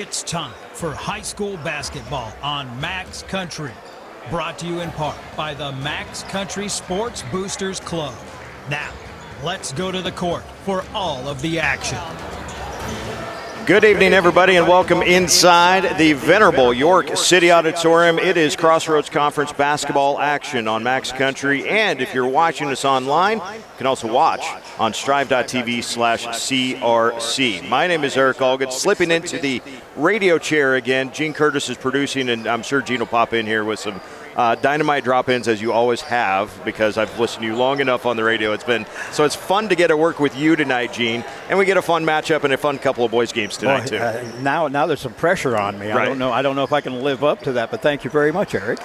It's time for high school basketball on Max Country. Brought to you in part by the Max Country Sports Boosters Club. Now, let's go to the court for all of the action. Good evening, everybody, and welcome inside the venerable York City Auditorium. It is Crossroads Conference basketball action on Max Country, and if you're watching us online, you can also watch on strive.tv/CRC. My name is Eric Allgood, slipping into the radio chair again. Gene Curtis is producing, and I'm sure Gene will pop in here with some dynamite drop-ins, as you always have, because I've listened to you long enough on the radio. It's fun to get to work with you tonight, Gene, and we get a fun matchup and a fun couple of boys games tonight too. Now there's some pressure on me. Right. I don't know if I can live up to that, but thank you very much, Eric.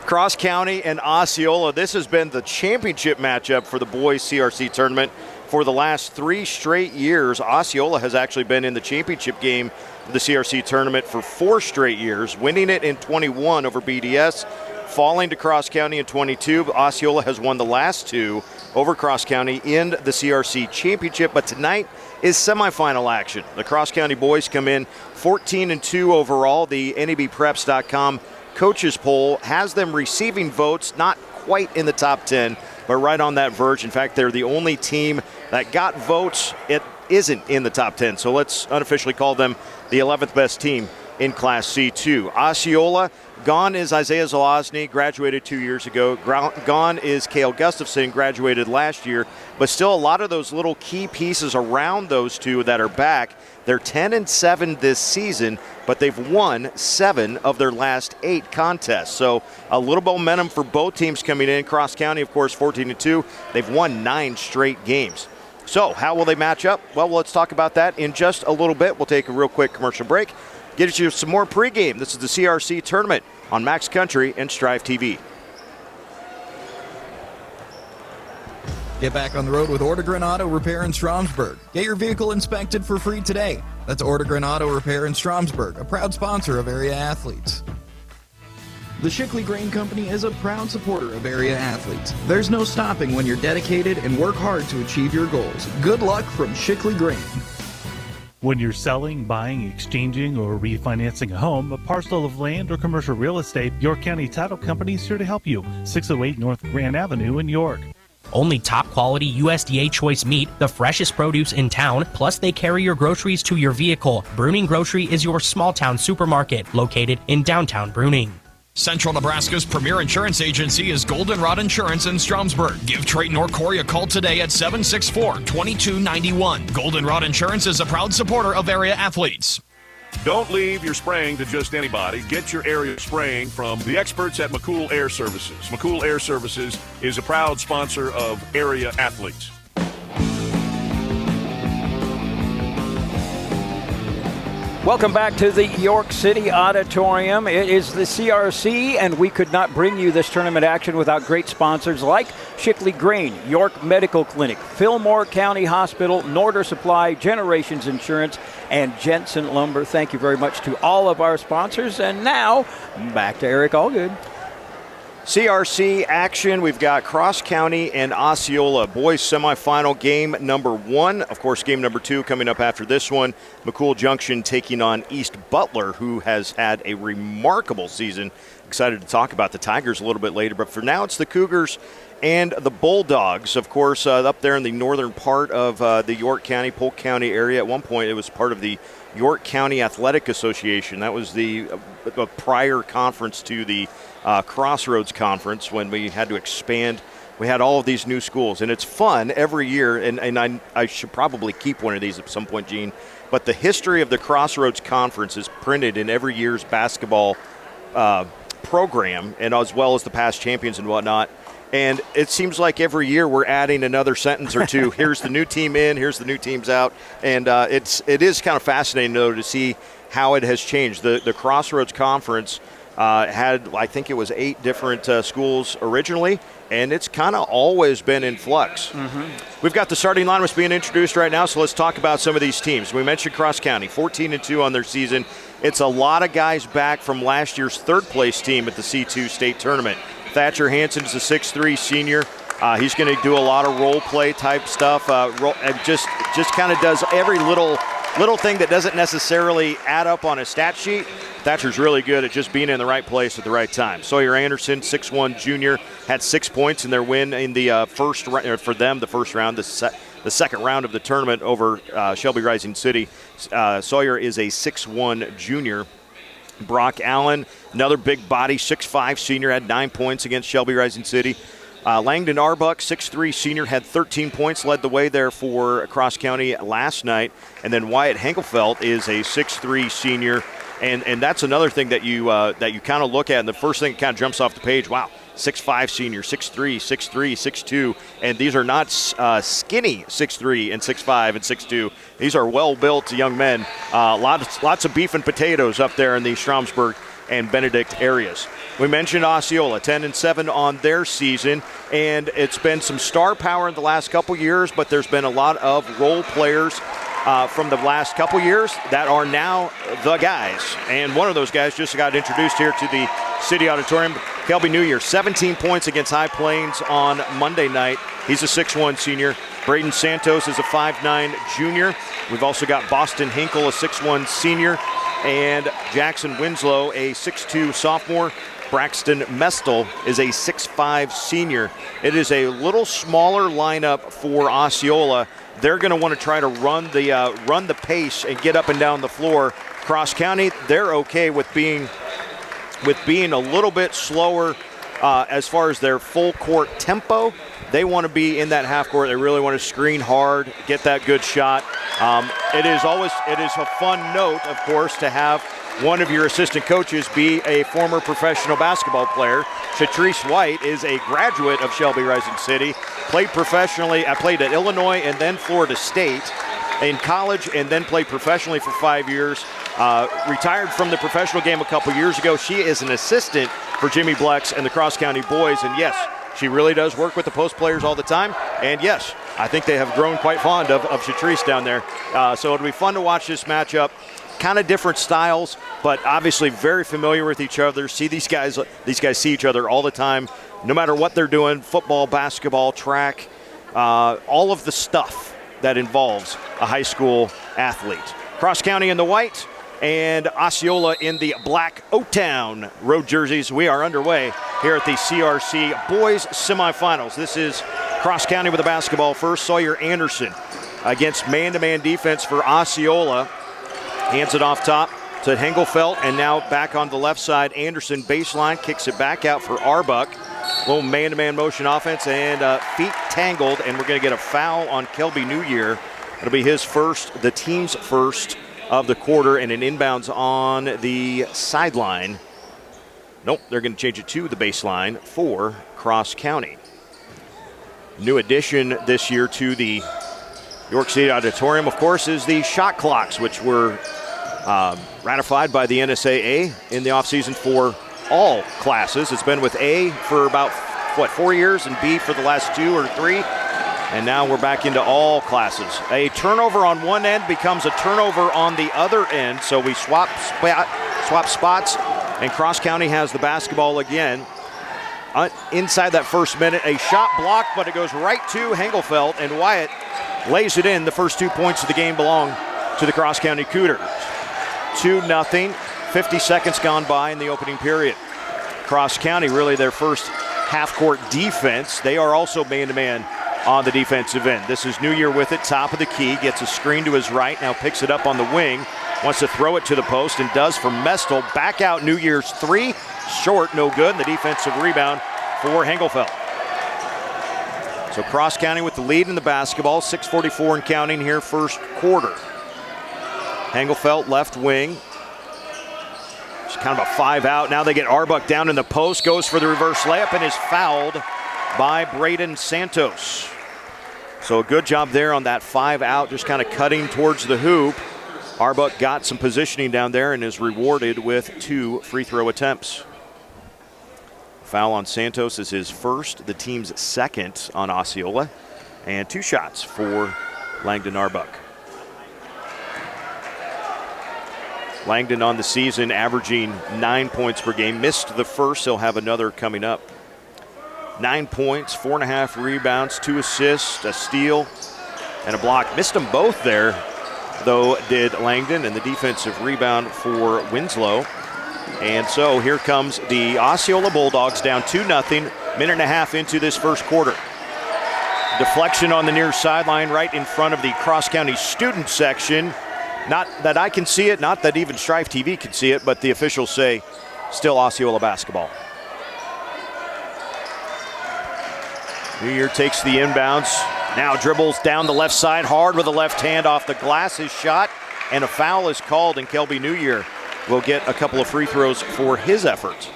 Cross County and Osceola. This has been the championship matchup for the boys CRC tournament for the last 3 straight years. Osceola has actually been in the championship game of the CRC tournament for 4 straight years, winning it in 21 over BDS. Falling to Cross County in 22. Osceola has won the last 2 over Cross County in the CRC championship, but tonight is semifinal action. The Cross County boys come in 14-2 overall. The NABpreps.com coaches poll has them receiving votes, not quite in the top 10, but right on that verge. In fact, they're the only team that got votes. It isn't in the top 10, so let's unofficially call them the 11th best team in Class C2. Osceola, gone is Isaiah Zelazny, graduated 2 years ago. Gone is Cale Gustafson, graduated last year. But still a lot of those little key pieces around those two that are back. They're 10-7 this season, but they've won 7 of their last 8 contests. So a little momentum for both teams coming in. Cross County, of course, 14-2. They've won 9 straight games. So how will they match up? Well, let's talk about that in just a little bit. We'll take a real quick commercial break. Get you some more pregame. This is the CRC tournament on Max Country and Strive TV. Get back on the road with Ortegren Auto Repair in Stromsburg. Get your vehicle inspected for free today. That's Ortegren Auto Repair in Stromsburg, a proud sponsor of area athletes. The Shickley Grain Company is a proud supporter of area athletes. There's no stopping when you're dedicated and work hard to achieve your goals. Good luck from Shickley Grain. When you're selling, buying, exchanging, or refinancing a home, a parcel of land, or commercial real estate, York County Title Company is here to help you. 608 North Grand Avenue in York. Only top quality USDA choice meat, the freshest produce in town, plus they carry your groceries to your vehicle. Bruning Grocery is your small town supermarket located in downtown Bruning. Central Nebraska's premier insurance agency is Goldenrod Insurance in Stromsburg. Give Trayton or Corey a call today at 764-2291. Goldenrod Insurance is a proud supporter of area athletes. Don't leave your spraying to just anybody. Get your area spraying from the experts at McCool Air Services. McCool Air Services is a proud sponsor of area athletes. Welcome back to the York City Auditorium. It is the CRC, and we could not bring you this tournament action without great sponsors like Shickley Grain, York Medical Clinic, Fillmore County Hospital, Norder Supply, Generations Insurance, and Jensen Lumber. Thank you very much to all of our sponsors. And now, back to Eric Allgood. CRC action. We've got Cross County and Osceola boys semifinal game number 1. Of course, game number 2 coming up after this one. McCool Junction taking on East Butler, who has had a remarkable season. Excited to talk about the Tigers a little bit later, but for now it's the Cougars and the Bulldogs. Of course, up there in the northern part of the York County, Polk County area. At one point, it was part of the York County Athletic Association. That was the prior conference to the Crossroads Conference when we had to expand. We had all of these new schools, and it's fun every year, and I should probably keep one of these at some point, Gene, but the history of the Crossroads Conference is printed in every year's basketball program, and as well as the past champions and whatnot. And it seems like every year we're adding another sentence or two. Here's the new team in, here's the new teams out. And it is kind of fascinating, though, to see how it has changed. The Crossroads Conference had, I think it was 8 different schools originally, and it's kind of always been in flux. We've got the starting lineups being introduced right now, so let's talk about some of these teams. We mentioned Cross County, 14-2 on their season. It's a lot of guys back from last year's third-place team at the C2 state tournament. Thatcher Hansen is a 6'3 senior. He's going to do a lot of role play type stuff. Just kind of does every little little thing that doesn't necessarily add up on a stat sheet. Thatcher's really good at just being in the right place at the right time. Sawyer Anderson, 6'1 junior, had 6 points in their win in the first round, for them, the first round, the second round of the tournament over Shelby Rising City. Sawyer is a 6'1 junior. Brock Allen, another big body, 6'5 senior, had 9 points against Shelby Rising City. Langdon Arbuck, 6'3 senior, had 13 points, led the way there for Cross County last night. And then Wyatt Henkelfeld is a 6'3 senior. And that's another thing that you kind of look at, and the first thing that kind of jumps off the page, wow, 6'5 senior, 6'3, 6'3, 6'2. And these are not skinny 6'3 and 6'5 and 6'2. These are well-built young men. Lots of beef and potatoes up there in the Stromsburg and Benedict areas. We mentioned Osceola, 10-7 on their season, and it's been some star power in the last couple years, but there's been a lot of role players from the last couple years that are now the guys. And one of those guys just got introduced here to the City Auditorium. Kelby New Year, 17 points against High Plains on Monday night. He's a 6'1 senior. Braden Santos is a 5'9 junior. We've also got Boston Hinkle, a 6'1 senior, and Jackson Winslow, a 6'2 sophomore. Braxton Mestel is a 6'5 senior. It is a little smaller lineup for Osceola. They're going to want to try to run the pace and get up and down the floor. Cross County, they're okay with being a little bit slower as far as their full court tempo. They want to be in that half court. They really want to screen hard, get that good shot. It is a fun note, of course, to have one of your assistant coaches be a former professional basketball player. Shatrice White is a graduate of Shelby Rising City, played professionally. I played at Illinois and then Florida State in college, and then played professionally for 5 years. Retired from the professional game a couple years ago. She is an assistant for Jimmy Blex and the Cross County boys, and yes, she really does work with the post players all the time. And yes, I think they have grown quite fond of Shatrice down there. So it'll be fun to watch this matchup. Kind of different styles, but obviously very familiar with each other. See these guys see each other all the time, no matter what they're doing, football, basketball, track, all of the stuff that involves a high school athlete. Cross County in the white and Osceola in the black O-Town road jerseys. We are underway here at the CRC boys semifinals. This is Cross County with the basketball first. Sawyer Anderson against man-to-man defense for Osceola. Hands it off top to Hengelfeld, and now back on the left side. Anderson baseline, kicks it back out for Arbuck. Little man-to-man motion offense, and feet tangled, and we're going to get a foul on Kelby New Year. It'll be his first, the team's first of the quarter, and an inbounds on the sideline. Nope, they're going to change it to the baseline for Cross County. New addition this year to the York City Auditorium, of course, is the shot clocks, which were ratified by the NSAA in the offseason for all classes. It's been with A for about, 4 years, and B for the last 2 or 3. And now we're back into all classes. A turnover on one end becomes a turnover on the other end, so we swap spots, and Cross County has the basketball again. Inside that first minute, a shot blocked, but it goes right to Hengelfeld, and Wyatt lays it in. The first 2 points of the game belong to the Cross County Cougars. 2-0, 50 seconds gone by in the opening period. Cross County, really their first half-court defense. They are also man-to-man on the defensive end. This is New Year with it, top of the key, gets a screen to his right, now picks it up on the wing, wants to throw it to the post, and does for Mestel. Back out New Year's 3, short, no good, and the defensive rebound for Hengelfeld. So Cross County with the lead in the basketball, 6:44 and counting here, first quarter. Hengelfeld left wing. It's kind of a 5 out. Now they get Arbuck down in the post, goes for the reverse layup, and is fouled by Braden Santos. So a good job there on that 5 out, just kind of cutting towards the hoop. Arbuck got some positioning down there and is rewarded with 2 free throw attempts. Foul on Santos is his first, the team's second on Osceola, and 2 shots for Langdon Arbuck. Langdon on the season averaging 9 points per game. Missed the first, he'll have another coming up. 9 points, 4.5 rebounds, 2 assists, a steal, and a block. Missed them both there though, did Langdon, and the defensive rebound for Winslow. And so here comes the Osceola Bulldogs down 2-0, minute and a half into this first quarter. Deflection on the near sideline right in front of the Cross County student section. Not that I can see it, not that even Strife TV can see it, but the officials say still Osceola basketball. New Year takes the inbounds. Now dribbles down the left side hard with the left hand off the glass. His shot, and a foul is called, and Kelby New Year will get a couple of free throws for his effort.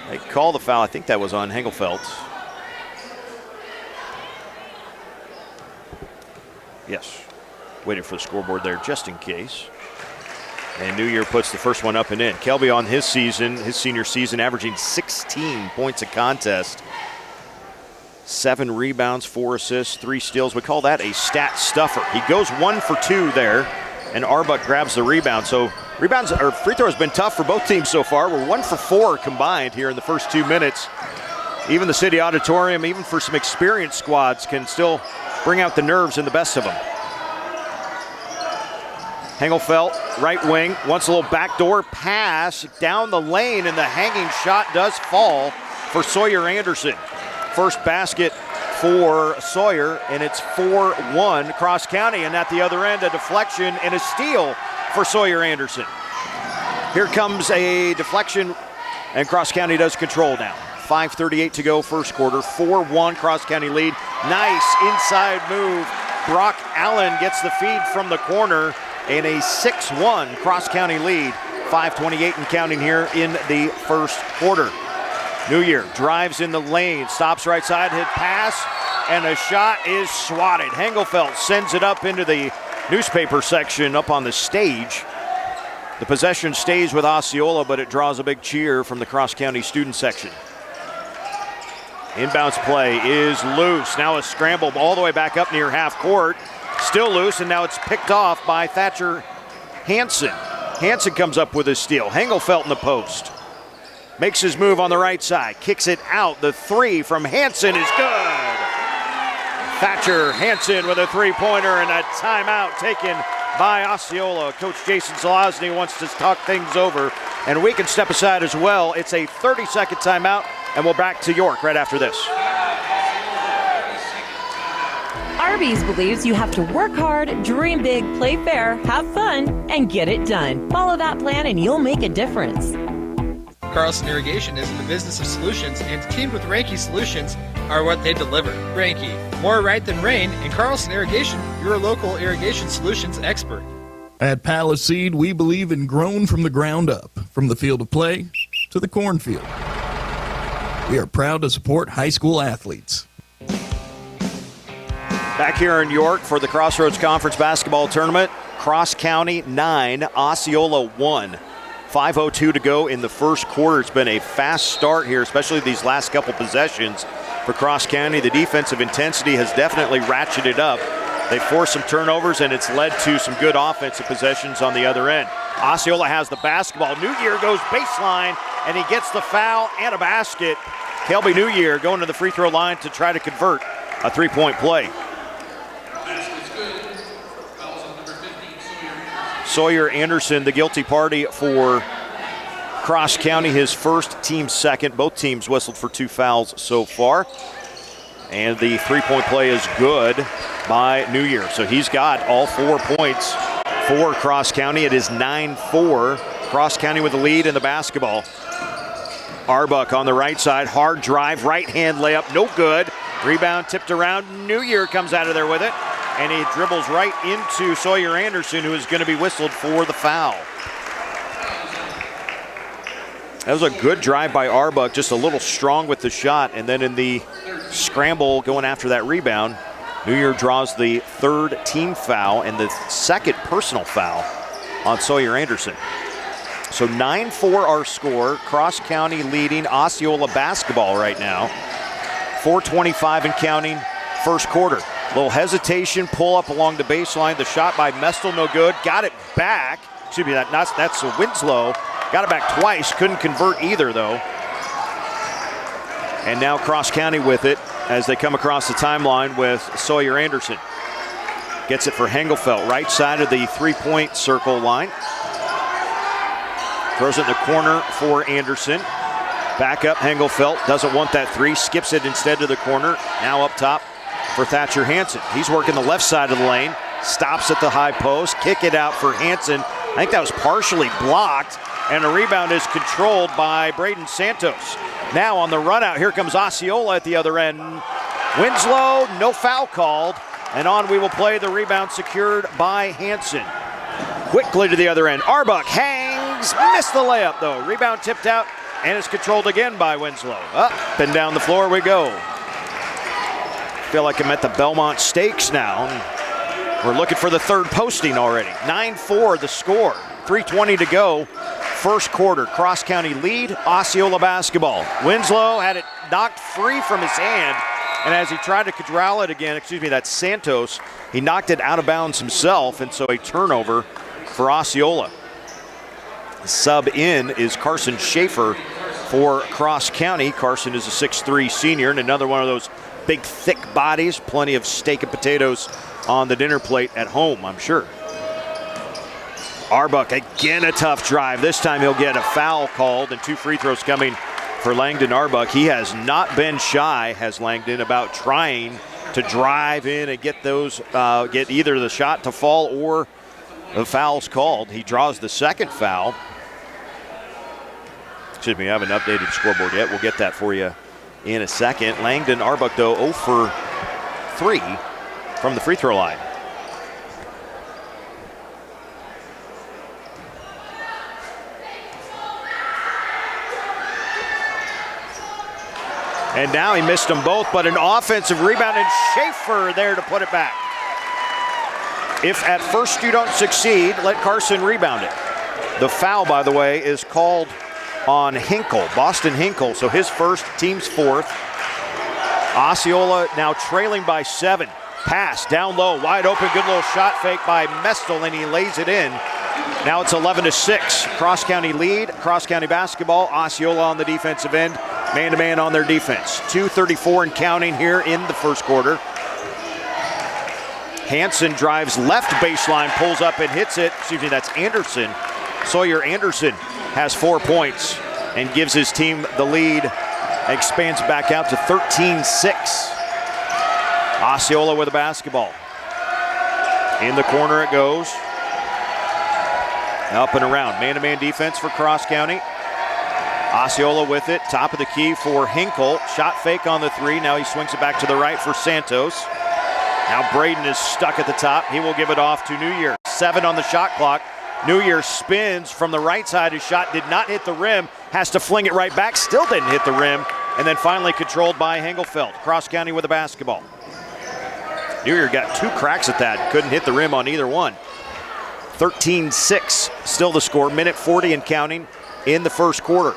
They call the foul. I think that was on Hengelfeld. Yes. Waiting for the scoreboard there just in case. And New Year puts the first one up and in. Kelby on his senior season, averaging 16 points a contest. 7 rebounds, 4 assists, 3 steals. We call that a stat stuffer. He goes 1 for 2 there, and Arbuck grabs the rebound. So rebounds or free throw has been tough for both teams so far. We're 1 for 4 combined here in the first 2 minutes. Even the City Auditorium, even for some experienced squads, can still bring out the nerves in the best of them. Hengelfeld, right wing, wants a little backdoor pass down the lane, and the hanging shot does fall for Sawyer Anderson. First basket for Sawyer, and it's 4-1 Cross County. And at the other end, a deflection and a steal for Sawyer Anderson. Here comes a deflection, and Cross County does control now. 5:38 to go first quarter, 4-1 Cross County lead. Nice inside move. Brock Allen gets the feed from the corner, and a 6-1 Cross County lead. 5:28 and counting here in the first quarter. New Year drives in the lane, stops right side, hit pass, and a shot is swatted. Hengelfeld sends it up into the newspaper section up on the stage. The possession stays with Osceola, but it draws a big cheer from the Cross County student section. Inbounds play is loose. Now a scramble all the way back up near half court. Still loose, and now it's picked off by Thatcher Hansen. Hansen comes up with a steal. Hengelfeld in the post. Makes his move on the right side. Kicks it out. The 3 from Hansen is good. Thatcher Hansen with a 3-pointer, and a timeout taken by Osceola. Coach Jason Zelazny wants to talk things over, and we can step aside as well. It's a 30-second timeout, and we'll back to York right after this. Arby's believes you have to work hard, dream big, play fair, have fun, and get it done. Follow that plan and you'll make a difference. Carlson Irrigation is in the business of solutions, and teamed with Ranke Solutions are what they deliver. Ranke, more right than rain, and Carlson Irrigation, your local irrigation solutions expert. At Palace Seed, we believe in grown from the ground up, from the field of play to the cornfield. We are proud to support high school athletes. Back here in York for the Crossroads Conference Basketball Tournament. Cross County 9, Osceola 1. 5:02 to go in the first quarter. It's been a fast start here, especially these last couple possessions for Cross County. The defensive intensity has definitely ratcheted up. They forced some turnovers, and it's led to some good offensive possessions on the other end. Osceola has the basketball. New Year goes baseline, and he gets the foul and a basket. Kelby New Year going to the free throw line to try to convert a 3-point play. Sawyer Anderson, the guilty party for Cross County, his first, team second. Both teams whistled for 2 fouls so far. And the 3-point play is good by New Year. So he's got all 4 points for Cross County. It is 9-4. Cross County with the lead in the basketball. Arbuck on the right side, hard drive, right-hand layup, no good. Rebound tipped around. New Year comes out of there with it. And he dribbles right into Sawyer Anderson, who is going to be whistled for the foul. That was a good drive by Arbuck, just a little strong with the shot. And then in the scramble going after that rebound, New Year draws the 3rd team foul and the 2nd personal foul on Sawyer Anderson. So 9-4 our score. Cross County leading Osceola basketball right now. 4:25 and counting first quarter. Little hesitation, pull up along the baseline. The shot by Mestel, no good. Got it back. Excuse me, that's Winslow. Got it back twice. Couldn't convert either, though. And now Cross County with it as they come across the timeline with Sawyer Anderson. Gets it for Hengelfeld, right side of the three-point circle line. Throws it in the corner for Anderson. Back up, Hengelfeld doesn't want that three, skips it instead to the corner. Now up top for Thatcher Hansen. He's working the left side of the lane, stops at the high post, kick it out for Hansen. I think that was partially blocked, and the rebound is controlled by Braden Santos. Now on the run out, here comes Osceola at the other end. Winslow, no foul called, and on we will play. The rebound secured by Hansen. Quickly to the other end, Arbuck hangs, missed the layup though. Rebound tipped out, and it's controlled again by Winslow. Up and down the floor we go. Feel like I'm at the Belmont Stakes now. We're looking for the third posting already. 9-4 the score, 3:20 to go. First quarter, Cross County lead, Osceola basketball. Winslow had it knocked free from his hand, and as he tried to corral it again, that's Santos, he knocked it out of bounds himself, and so a turnover for Osceola. Sub in is Carson Schaefer for Cross County. Carson is a 6'3" senior, and another one of those big, thick bodies. Plenty of steak and potatoes on the dinner plate at home, I'm sure. Arbuck, again a tough drive. This time he'll get a foul called, and 2 free throws coming for Langdon Arbuck. He has not been shy, has Langdon, about trying to drive in and get those, get either the shot to fall or the foul's called. He draws the second foul. Excuse me, I haven't updated the scoreboard yet. We'll get that for you in a second. Langdon Arbuck, though, 0 for 3 from the free throw line. And now he missed them both, but an offensive rebound, and Schaefer there to put it back. If at first you don't succeed, let Carson rebound it. The foul, by the way, is called on Hinkle, Boston Hinkle, so his first, team's fourth. Osceola now trailing by 7. Pass down low, wide open, good little shot fake by Mestel, and he lays it in. Now it's 11-6. Cross County lead, Cross County basketball. Osceola on the defensive end, man-to-man on their defense. 2:34 and counting here in the first quarter. Hansen drives left baseline, pulls up and hits it. Excuse me, that's Anderson. Sawyer Anderson has 4 points and gives his team the lead. Expands back out to 13-6. Osceola with the basketball. In the corner it goes. Up and around. Man-to-man defense for Cross County. Osceola with it. Top of the key for Hinkle. Shot fake on the 3. Now he swings it back to the right for Santos. Now Braden is stuck at the top. He will give it off to New Year. 7 on the shot clock. New Year spins from the right side. His shot did not hit the rim. Has to fling it right back. Still didn't hit the rim. And then finally controlled by Hengelfeld. Cross County with the basketball. New Year got 2 cracks at that. Couldn't hit the rim on either one. 13-6 still the score. Minute 40 and counting in the first quarter.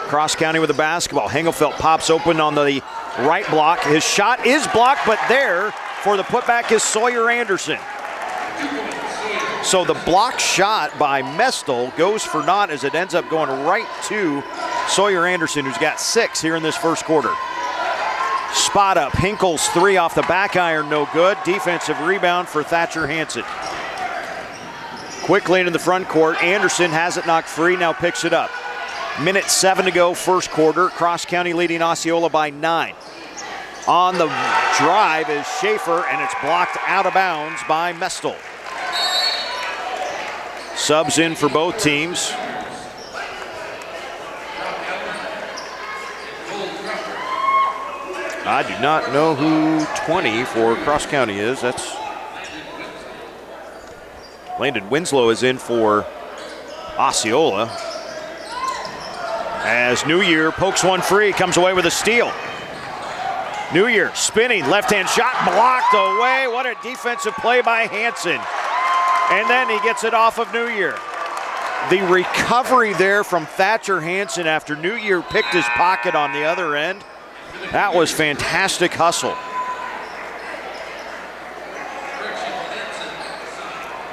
Cross County with the basketball. Hengelfeld pops open on the right block. His shot is blocked, but there for the putback is Sawyer Anderson. So the block shot by Mestel goes for naught as it ends up going right to Sawyer Anderson, who's got 6 here in this first quarter. Spot up, Hinkle's 3 off the back iron, no good. Defensive rebound for Thatcher Hansen. Quickly into the front court, Anderson has it knocked free, now picks it up. Minute 7 to go, first quarter. Cross County leading Osceola by 9. On the drive is Schaefer, and it's blocked out of bounds by Mestel. Subs in for both teams. I do not know who 20 for Cross County is. That's Landon Winslow is in for Osceola. As New Year pokes one free, comes away with a steal. New Year spinning, left-hand shot blocked away. What a defensive play by Hansen. And then he gets it off of New Year. The recovery there from Thatcher Hansen after New Year picked his pocket on the other end. That was fantastic hustle.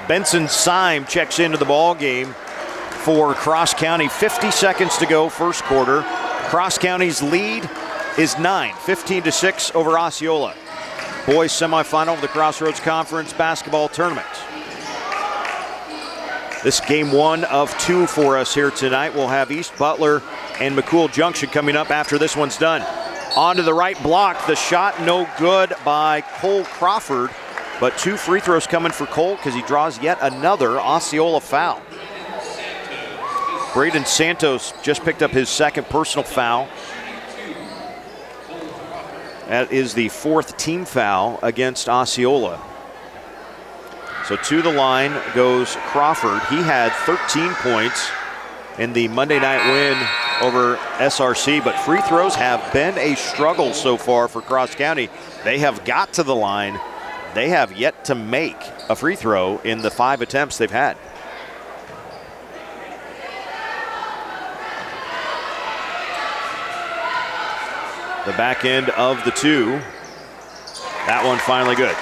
Benson Syme checks into the ball game for Cross County. 50 seconds to go, first quarter. Cross County's lead is 9, 15-6 over Osceola. boys semifinal of the Crossroads Conference basketball tournament. This game 1 of 2 for us here tonight. We'll have East Butler and McCool Junction coming up after this one's done. On to the right block. The shot no good by Cole Crawford, but 2 free throws coming for Cole because he draws yet another Osceola foul. Braden Santos just picked up his second personal foul. That is the 4th team foul against Osceola. So to the line goes Crawford. He had 13 points in the Monday night win over SRC, but free throws have been a struggle so far for Cross County. They have got to the line. They have yet to make a free throw in the 5 attempts they've had. The back end of the 2. That one finally good.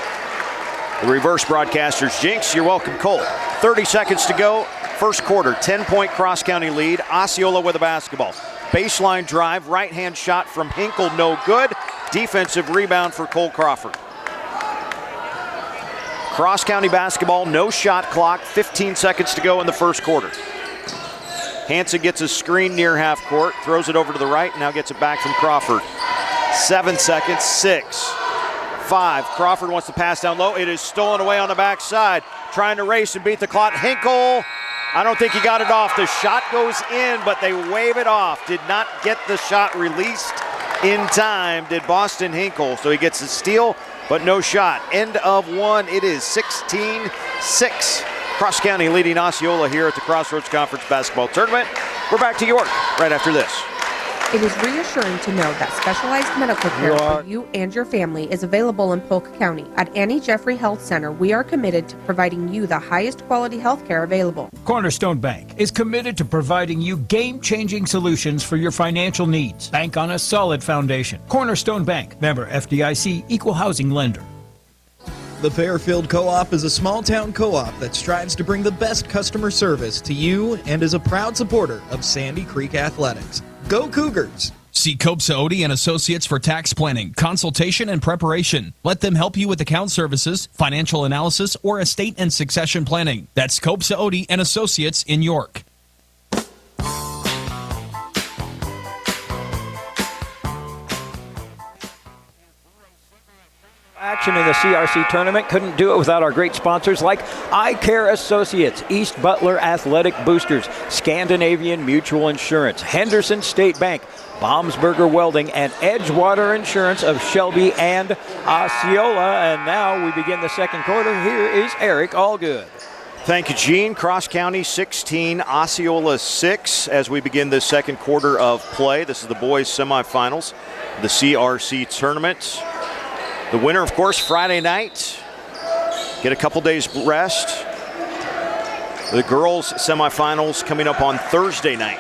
The reverse broadcasters jinx. You're welcome, Cole. 30 seconds to go. First quarter, 10-point Cross County lead. Osceola with a basketball. Baseline drive, right-hand shot from Hinkle, no good. Defensive rebound for Cole Crawford. Cross County basketball, no shot clock, 15 seconds to go in the first quarter. Hansen gets a screen near half court, throws it over to the right, now gets it back from Crawford. 7 seconds, 6, 5. Crawford wants to pass down low. It is stolen away on the backside. Trying to race and beat the clock. Hinkle, I don't think he got it off. The shot goes in, but they wave it off. Did not get the shot released in time, did Boston Hinkle. So he gets the steal, but no shot. End of 1. It is 16-6. Cross County leading Osceola here at the Crossroads Conference Basketball Tournament. We're back to York right after this. It is reassuring to know that specialized medical care for you and your family is available in Polk County. At Annie Jeffrey Health Center, we are committed to providing you the highest quality health care available. Cornerstone Bank is committed to providing you game-changing solutions for your financial needs. Bank on a solid foundation. Cornerstone Bank, member FDIC, equal housing lender. The Fairfield Co-op is a small-town co-op that strives to bring the best customer service to you and is a proud supporter of Sandy Creek Athletics. Go Cougars! See Copsa Odie and Associates for tax planning, consultation, and preparation. Let them help you with account services, financial analysis, or estate and succession planning. That's Copsa Odie and Associates in York. Action in the CRC tournament. Couldn't do it without our great sponsors like Eye Care Associates, East Butler Athletic Boosters, Scandinavian Mutual Insurance, Henderson State Bank, Baumsberger Welding, and Edgewater Insurance of Shelby and Osceola. And now we begin the second quarter. Here is Eric Allgood. Thank you, Gene. Cross County 16, Osceola 6 as we begin the second quarter of play. This is the boys semifinals, the CRC tournament. The winner, of course, Friday night. Get a couple days rest. The girls' semifinals coming up on Thursday night.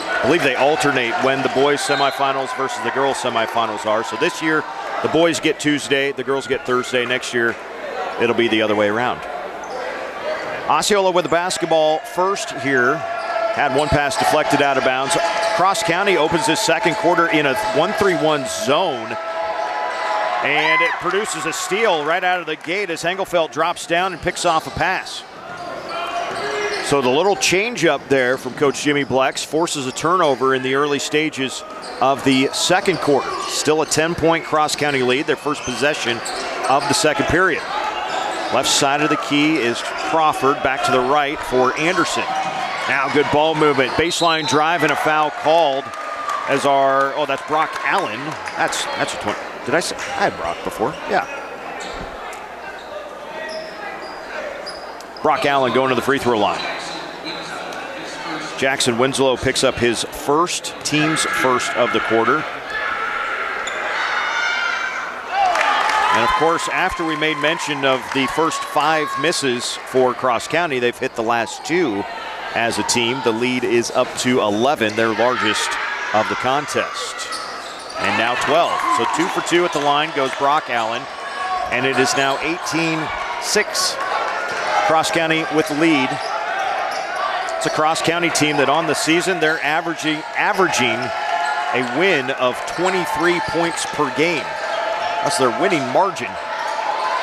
I believe they alternate when the boys' semifinals versus the girls' semifinals are. So this year, the boys get Tuesday, the girls get Thursday. Next year, it'll be the other way around. Osceola with the basketball first here. Had one pass deflected out of bounds. Cross County opens this second quarter in a 1-3-1 zone. And it produces a steal right out of the gate as Engelfeld drops down and picks off a pass. So the little change up there from Coach Jimmy Blex forces a turnover in the early stages of the second quarter. Still a 10-point Cross County lead, their first possession of the second period. Left side of the key is Crawford, back to the right for Anderson. Now good ball movement, baseline drive and a foul called as that's Brock Allen. That's a 20. Did I say? I had Brock before. Yeah. Brock Allen going to the free throw line. Jackson Winslow picks up his team's first of the quarter. And of course, after we made mention of the first 5 misses for Cross County, they've hit the last 2 as a team. The lead is up to 11, their largest of the contest. And now 12. So 2 for 2 at the line goes Brock Allen. And it is now 18-6. Cross County with the lead. It's a Cross County team that on the season, they're averaging a win of 23 points per game. That's their winning margin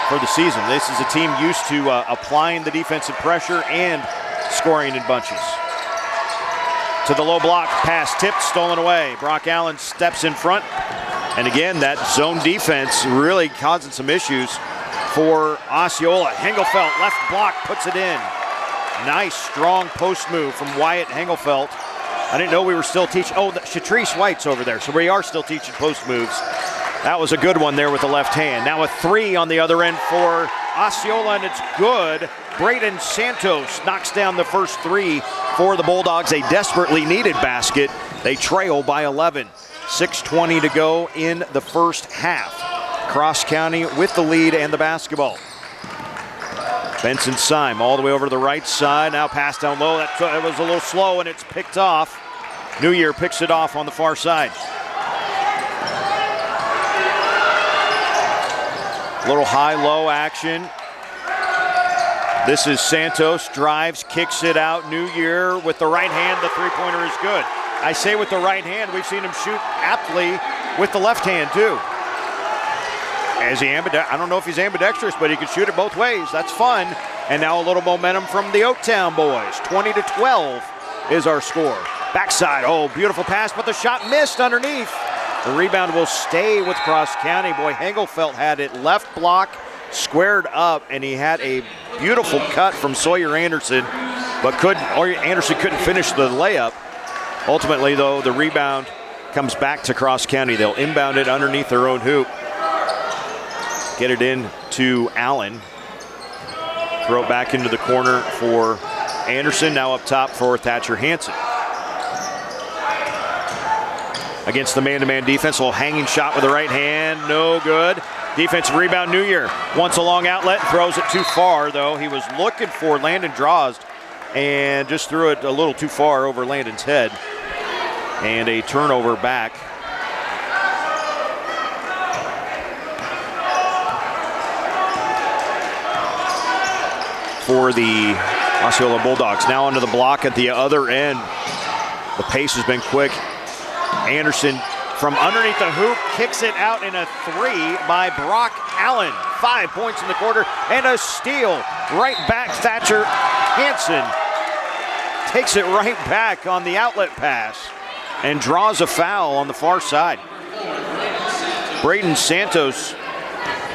for the season. This is a team used to applying the defensive pressure and scoring in bunches. To the low block, pass tipped, stolen away. Brock Allen steps in front. And again, that zone defense really causing some issues for Osceola. Hengelfeld, left block, puts it in. Nice, strong post move from Wyatt Hengelfeld. I didn't know we were still teaching. Oh, Shatrice White's over there, so we are still teaching post moves. That was a good one there with the left hand. Now a 3 on the other end for Osceola, and it's good. Braden Santos knocks down the first 3 for the Bulldogs. A desperately needed basket. They trail by 11. 6:20 to go in the first half. Cross County with the lead and the basketball. Benson Syme all the way over to the right side. Now pass down low. That was a little slow, and it's picked off. New Year picks it off on the far side. Little high-low action. This is Santos, drives, kicks it out. New Year with the right hand. The three-pointer is good. I say with the right hand. We've seen him shoot aptly with the left hand, too. I don't know if he's ambidextrous, but he can shoot it both ways. That's fun. And now a little momentum from the Oaktown boys. 20-12 is our score. Backside, oh, beautiful pass, but the shot missed underneath. The rebound will stay with Cross County. Boy, Hengelfeld had it left block, squared up, and he had a beautiful cut from Sawyer Anderson, but Anderson couldn't finish the layup. Ultimately, though, the rebound comes back to Cross County. They'll inbound it underneath their own hoop. Get it in to Allen. Throw it back into the corner for Anderson. Now up top for Thatcher Hansen. Against the man-to-man defense, a little hanging shot with the right hand. No good. Defensive rebound, New Year. Wants a long outlet, throws it too far, though. He was looking for Landon Drozd and just threw it a little too far over Landon's head. And a turnover back. For the Osceola Bulldogs. Now onto the block at the other end. The pace has been quick. Anderson from underneath the hoop kicks it out in a 3 by Brock Allen. 5 points in the quarter and a steal. Right back, Thatcher Hansen takes it right back on the outlet pass and draws a foul on the far side. Braden Santos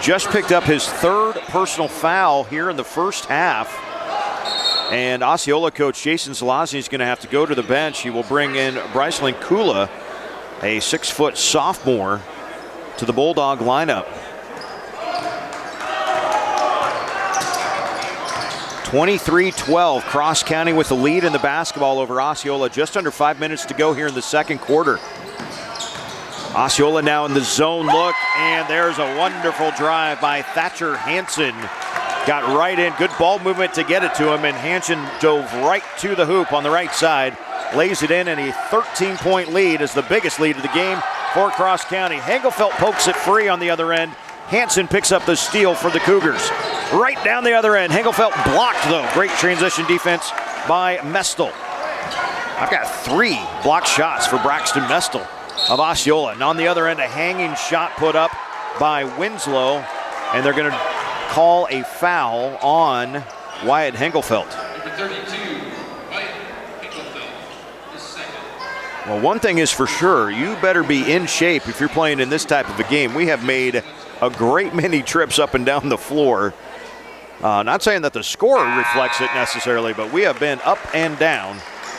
just picked up his 3rd personal foul here in the first half. And Osceola coach Jason Zelazny is going to have to go to the bench. He will bring in Brycelyn Kula, a 6-foot sophomore, to the Bulldog lineup. 23-12, Cross County with the lead in the basketball over Osceola. Just under 5 minutes to go here in the second quarter. Osceola now in the zone look, and there's a wonderful drive by Thatcher Hansen. Got right in, good ball movement to get it to him, and Hansen dove right to the hoop on the right side. Lays it in, and a 13-point lead is the biggest lead of the game for Cross County. Hengelfeld pokes it free on the other end. Hansen picks up the steal for the Cougars. Right down the other end. Hengelfeld blocked, though. Great transition defense by Mestel. I've got 3 blocked shots for Braxton Mestel of Osceola. And on the other end, a hanging shot put up by Winslow. And they're going to call a foul on Wyatt Hengelfeld. Number 32, Wyatt Hengelfeld, his second. Well, one thing is for sure, you better be in shape if you're playing in this type of a game. We have made a great many trips up and down the floor. Not saying that the score reflects it necessarily, but we have been up and down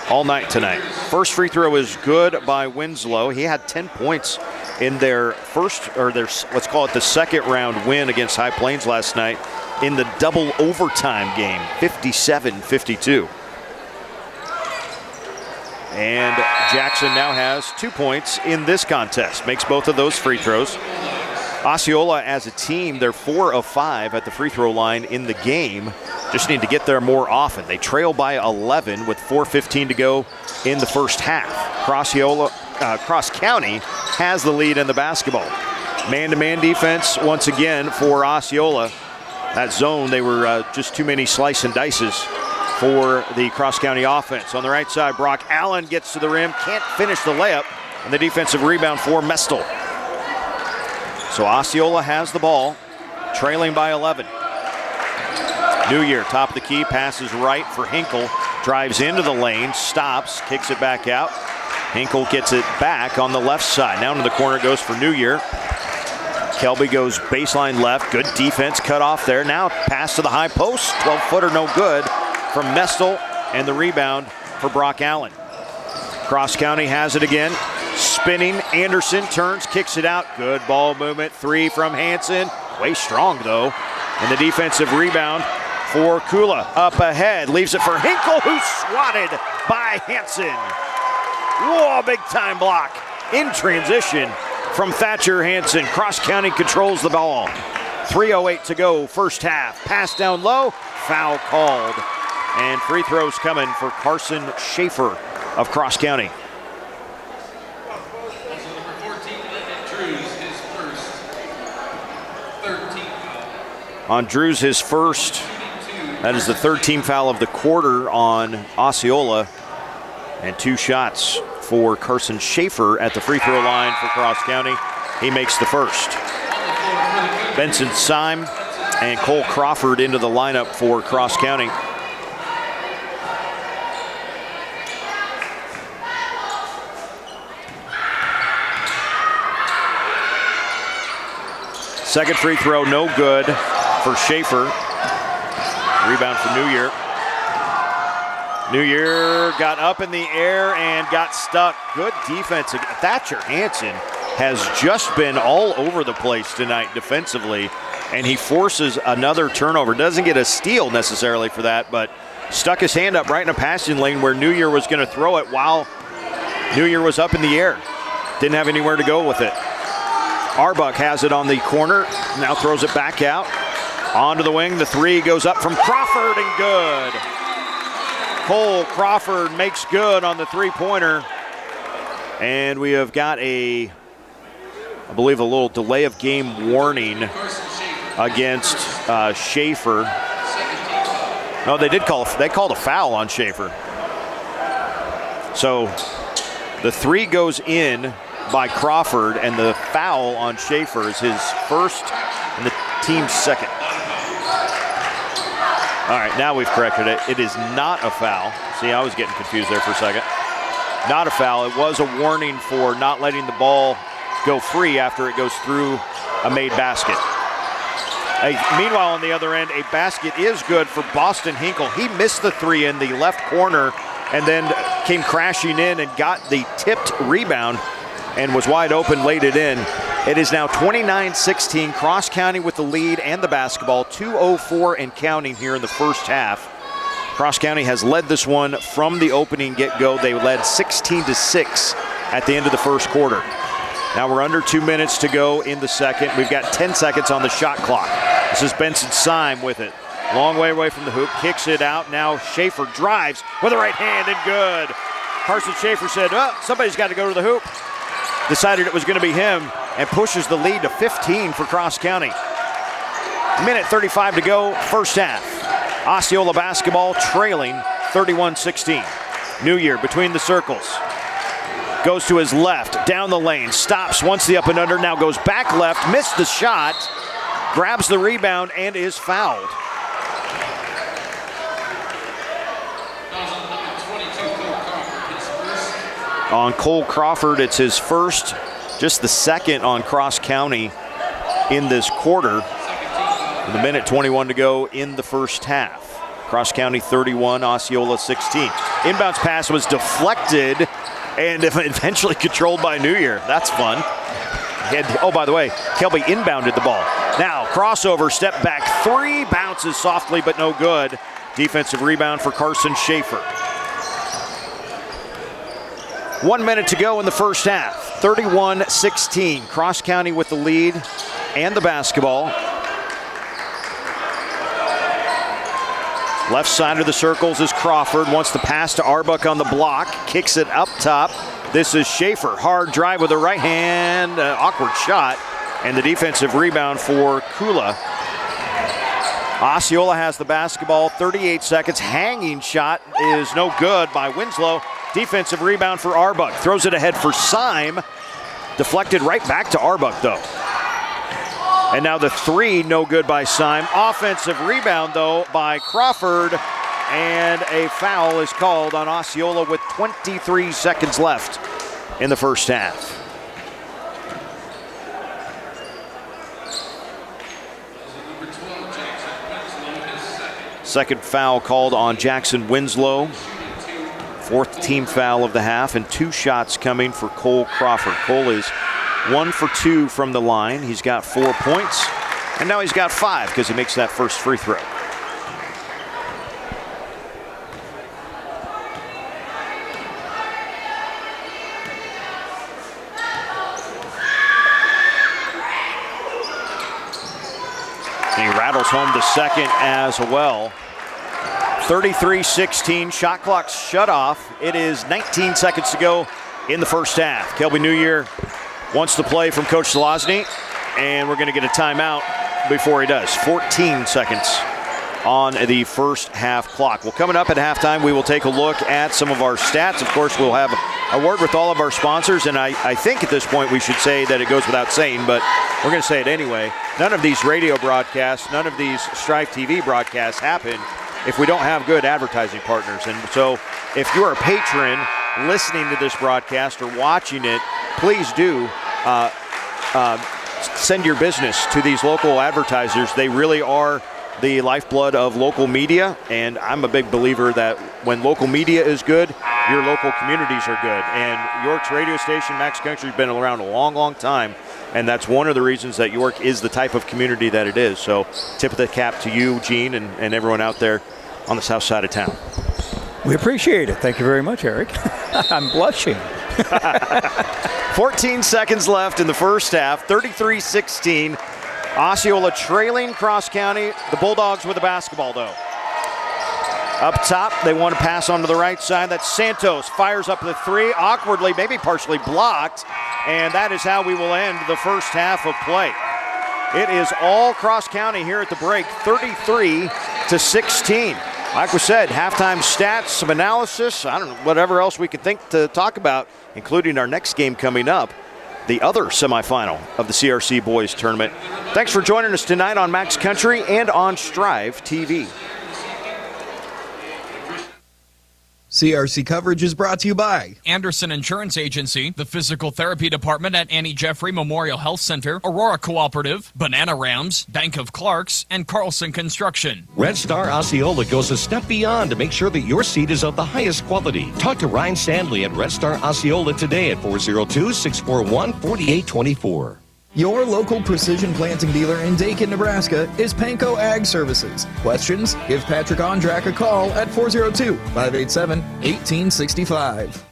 all night tonight. First free throw is good by Winslow. He had 10 points in their let's call it the second round win against High Plains last night in the double overtime game, 57-52. And Jackson now has 2 points in this contest, makes both of those free throws. Osceola as a team, they're 4 of 5 at the free throw line in the game. Just need to get there more often. They trail by 11 with 4:15 to go in the first half. Cross County has the lead in the basketball. Man-to-man defense once again for Osceola. That zone, they were just too many slice and dices for the Cross County offense. On the right side, Brock Allen gets to the rim, can't finish the layup, and the defensive rebound for Mestel. So Osceola has the ball, trailing by 11. New Year, top of the key, passes right for Hinkle. Drives into the lane, stops, kicks it back out. Hinkle gets it back on the left side. Now into the corner it goes for New Year. Kelby goes baseline left. Good defense cut off there. Now pass to the high post. 12-footer no good from Mestel, and the rebound for Brock Allen. Cross County has it again. Spinning, Anderson turns, kicks it out. Good ball movement. 3 from Hansen. Way strong though. And the defensive rebound for Kula. Up ahead, leaves it for Hinkle, who's swatted by Hansen. Whoa, big time block in transition from Thatcher Hansen. Cross County controls the ball. 3:08 to go, first half. Pass down low, foul called. And free throws coming for Carson Schaefer of Cross County. On Drews, his first. That is the third team foul of the quarter on Osceola. And 2 shots for Carson Schaefer at the free throw line for Cross County. He makes the first. Benson Syme and Cole Crawford into the lineup for Cross County. Second free throw, no good for Schaefer. Rebound for New Year. New Year got up in the air and got stuck. Good defense. Thatcher Hansen has just been all over the place tonight defensively, and he forces another turnover. Doesn't get a steal necessarily for that, but stuck his hand up right in a passing lane where New Year was going to throw it while New Year was up in the air. Didn't have anywhere to go with it. Arbuck has it on the corner, now throws it back out. Onto the wing, the 3 goes up from Crawford and good. Cole Crawford makes good on the 3-pointer. And we have got I believe a little delay of game warning against Schaefer. No, they called a foul on Schaefer. So the 3 goes in by Crawford, and the foul on Schaefer is his first and the team's second. All right, now we've corrected it. It is not a foul. See, I was getting confused there for a second. Not a foul. It was a warning for not letting the ball go free after it goes through a made basket. Meanwhile, on the other end, a basket is good for Boston Hinkle. He missed the 3 in the left corner and then came crashing in and got the tipped rebound and was wide open, laid it in. It is now 29-16, Cross County with the lead and the basketball, 2:04 and counting here in the first half. Cross County has led this one from the opening get-go. They led 16-6 at the end of the first quarter. Now we're under 2 minutes to go in the second. We've got 10 seconds on the shot clock. This is Benson Syme with it. Long way away from the hoop, kicks it out. Now Schaefer drives with the right hand and good. Carson Schaefer said, somebody's got to go to the hoop. Decided it was going to be him and pushes the lead to 15 for Cross County. Minute 35 to go, first half. Osceola basketball trailing 31-16. New Year between the circles. Goes to his left, down the lane, stops once the up and under, now goes back left, missed the shot, grabs the rebound and is fouled. On Cole Crawford, it's his first, just the second on Cross County in this quarter. With a minute 21 to go in the first half. Cross County 31, Osceola 16. Inbounds pass was deflected and eventually controlled by New Year. That's fun. By the way, Kelby inbounded the ball. Now crossover, step back 3, bounces softly but no good. Defensive rebound for Carson Schaefer. 1 minute to go in the first half. 31-16. Cross County with the lead and the basketball. Left side of the circles is Crawford. Wants the pass to Arbuck on the block. Kicks it up top. This is Schaefer. Hard drive with the right hand. Awkward shot. And the defensive rebound for Kula. Osceola has the basketball. 38 seconds. Hanging shot is no good by Winslow. Defensive rebound for Arbuck. Throws it ahead for Syme. Deflected right back to Arbuck, though. And now the three, no good by Syme. Offensive rebound, though, by Crawford. And a foul is called on Osceola with 23 seconds left in the first half. Second foul called on Jackson Winslow. Fourth team foul of the half, and 2 shots coming for Cole Crawford. Cole is 1 for 2 from the line. He's got 4 points, and now he's got 5 because he makes that first free throw. And he rattles home the second as well. 33-16, shot clock shut off. It is 19 seconds to go in the first half. Kelby New Year wants to play from Coach Zelazny, and we're going to get a timeout before he does. 14 seconds on the first half clock. Well, coming up at halftime, we will take a look at some of our stats. Of course, we'll have a word with all of our sponsors, and I think at this point we should say that it goes without saying, but we're going to say it anyway. None of these radio broadcasts, none of these Strive TV broadcasts happen if we don't have good advertising partners. And so if you're a patron listening to this broadcast or watching it, please do send your business to these local advertisers. They really are the lifeblood of local media, and I'm a big believer that when local media is good, your local communities are good. And York's radio station, Max Country, has been around a long, long time, and that's one of the reasons that York is the type of community that it is. So tip of the cap to you, Gene, and everyone out there on the south side of town. We appreciate it. Thank you very much, Eric. I'm blushing. 14 seconds left in the first half, 33-16. Osceola trailing Cross County. The Bulldogs with the basketball, though. Up top, they want to pass onto the right side. That's Santos. Fires up the three. Awkwardly, maybe partially blocked. And that is how we will end the first half of play. It is all Cross County here at the break, 33-16. Like we said, halftime stats, some analysis, I don't know, whatever else we could think to talk about, including our next game coming up, the other semifinal of the CRC Boys Tournament. Thanks for joining us tonight on Max Country and on Strive TV. CRC coverage is brought to you by Anderson Insurance Agency, the Physical Therapy Department at Annie Jeffrey Memorial Health Center, Aurora Cooperative, Banana Rams, Bank of Clarks, and Carlson Construction. Red Star Osceola goes a step beyond to make sure that your seat is of the highest quality. Talk to Ryan Stanley at Red Star Osceola today at 402-641-4824. Your local precision planting dealer in Dakin, Nebraska is Panko Ag Services. Questions? Give Patrick Ondrak a call at 402-587-1865.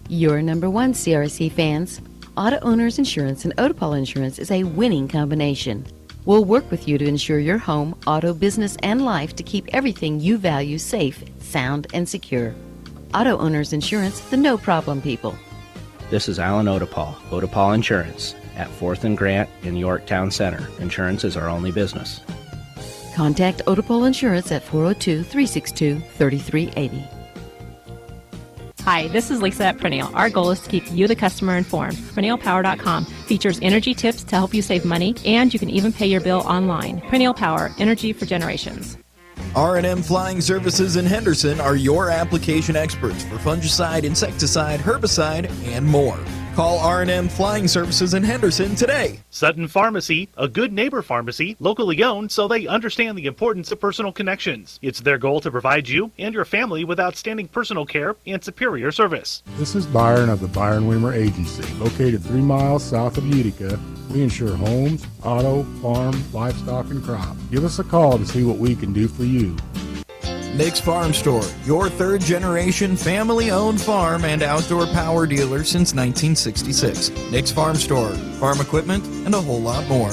Your number one CRC fans. Auto Owners Insurance and Otopol Insurance is a winning combination. We'll work with you to ensure your home, auto, business, and life to keep everything you value safe, sound, and secure. Auto Owners Insurance, the no-problem people. This is Alan Otopol, Otopol Insurance, at 4th and Grant in Yorktown Center. Insurance is our only business. Contact Otopol Insurance at 402-362-3380. Hi, this is Lisa at Perennial. Our goal is to keep you, the customer, informed. PerennialPower.com features energy tips to help you save money, and you can even pay your bill online. Perennial Power, energy for generations. R&M Flying Services in Henderson are your application experts for fungicide, insecticide, herbicide, and more. Call R&M Flying Services in Henderson today. Sutton Pharmacy, a good neighbor pharmacy, locally owned, so they understand the importance of personal connections. It's their goal to provide you and your family with outstanding personal care and superior service. This is Byron of the Byron Weimer Agency, located 3 miles south of Utica. We insure homes, auto, farm, livestock, and crop. Give us a call to see what we can do for you. Nick's Farm Store, your third-generation family-owned farm and outdoor power dealer since 1966. Nick's Farm Store, farm equipment, and a whole lot more.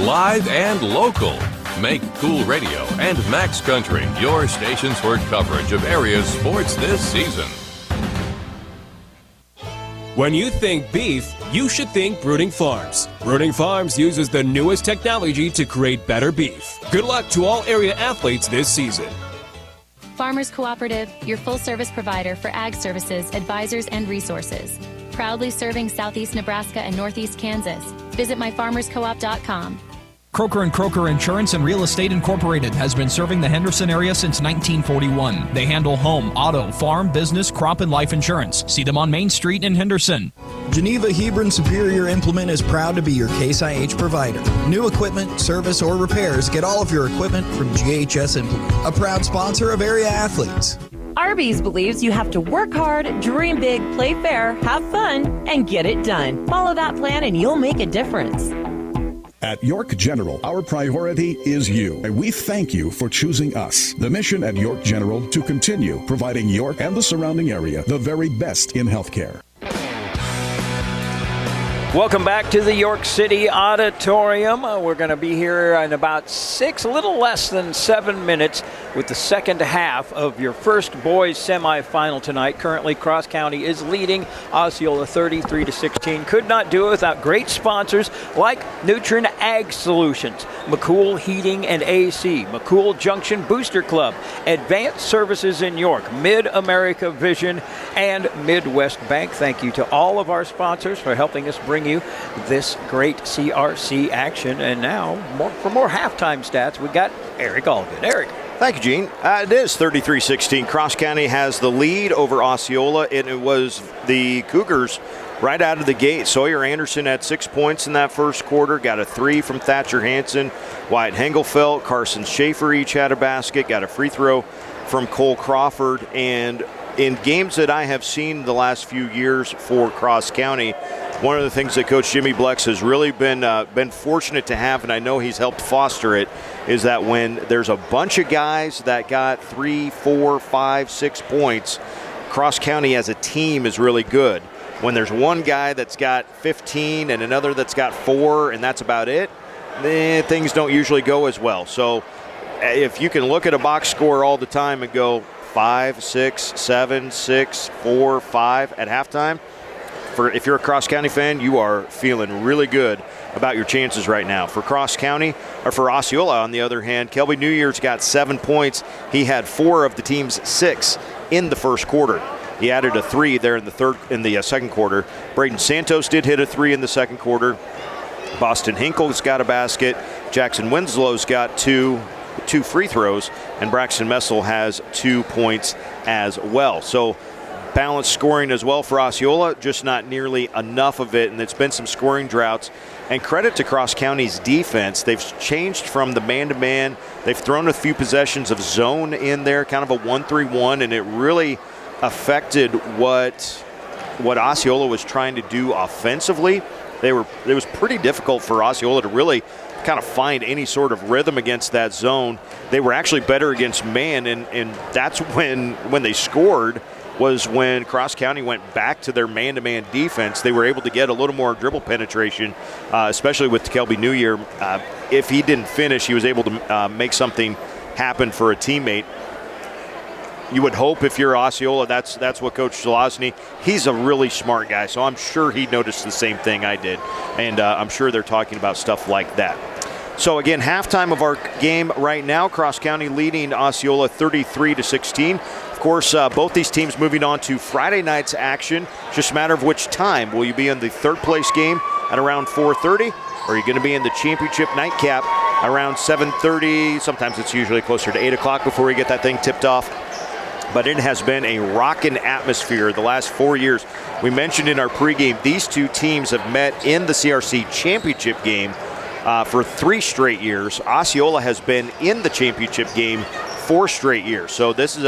Live and local. Make Cool Radio and Max Country your stations for coverage of area sports this season. When you think beef, you should think Brooding Farms. Brooding Farms uses the newest technology to create better beef. Good luck to all area athletes this season. Farmers Cooperative, your full-service provider for ag services, advisors, and resources. Proudly serving southeast Nebraska and northeast Kansas. Visit myfarmerscoop.com. Croker & Croker Insurance and Real Estate Incorporated has been serving the Henderson area since 1941. They handle home, auto, farm, business, crop, and life insurance. See them on Main Street in Henderson. Geneva Hebron Superior Implement is proud to be your Case IH provider. New equipment, service, or repairs, get all of your equipment from GHS Implement, a proud sponsor of area athletes. Arby's believes you have to work hard, dream big, play fair, have fun, and get it done. Follow that plan and you'll make a difference. At York General, our priority is you, and we thank you for choosing us. The mission at York General to continue providing York and the surrounding area the very best in healthcare. Welcome back to the York City Auditorium. We're going to be here in about a little less than 7 minutes with the second half of your first boys semifinal tonight. Currently, Cross County is leading Osceola 33-16. Could not do it without great sponsors like Nutrin Ag Solutions, McCool Heating and AC, McCool Junction Booster Club, Advanced Services in York, Mid-America Vision, and Midwest Bank. Thank you to all of our sponsors for helping us bring you this great CRC action. And now, for more halftime stats, we got Eric Allgood. Eric. Thank you, Gene. It is 33-16. Cross County has the lead over Osceola, and it was the Cougars right out of the gate. Sawyer Anderson had 6 points in that first quarter, got a 3 from Thatcher Hansen. Wyatt Hengelfeld, Carson Schaefer each had a basket, got a free throw from Cole Crawford. And in games that I have seen the last few years for Cross County, one of the things that Coach Jimmy Blex has really been fortunate to have, and I know he's helped foster it, is that when there's a bunch of guys that got 3, 4, 5, 6 points, Cross County as a team is really good. When there's one guy that's got 15 and another that's got 4 and that's about it, things don't usually go as well. So if you can look at a box score all the time and go 5, 6, 7, 6, 4, 5 at halftime, if you're a Cross County fan, you are feeling really good about your chances right now. For Cross County, or for Osceola, on the other hand, Kelby New Year's got 7 points. He had 4 of the team's 6 in the first quarter. He added a 3 there in the second quarter. Braden Santos did hit a 3 in the second quarter. Boston Hinkle's got a basket. Jackson Winslow's got two free throws, and Braxton Messel has 2 points as well. So balanced scoring as well for Osceola, just not nearly enough of it, and it's been some scoring droughts. And credit to Cross County's defense. They've changed from the man-to-man. They've thrown a few possessions of zone in there, kind of a 1-3-1, and it really affected what Osceola was trying to do offensively. It was pretty difficult for Osceola to really kind of find any sort of rhythm against that zone. They were actually better against man, and that's when they scored, was when Cross County went back to their man-to-man defense. They were able to get a little more dribble penetration, especially with Kelby New Year. If he didn't finish, he was able to make something happen for a teammate. You would hope if you're Osceola, that's what Coach Zelazny, he's a really smart guy, so I'm sure he noticed the same thing I did. And I'm sure they're talking about stuff like that. So again, halftime of our game right now, Cross County leading Osceola 33-16. Of course, both these teams moving on to Friday night's action. Just a matter of which time. Will you be in the third place game at around 4:30? Or are you going to be in the championship nightcap around 7:30? Sometimes it's usually closer to 8 o'clock before we get that thing tipped off. But it has been a rockin' atmosphere the last 4 years. We mentioned in our pregame, these two teams have met in the CRC championship game for 3 straight years. Osceola has been in the championship game 4 straight years. So this is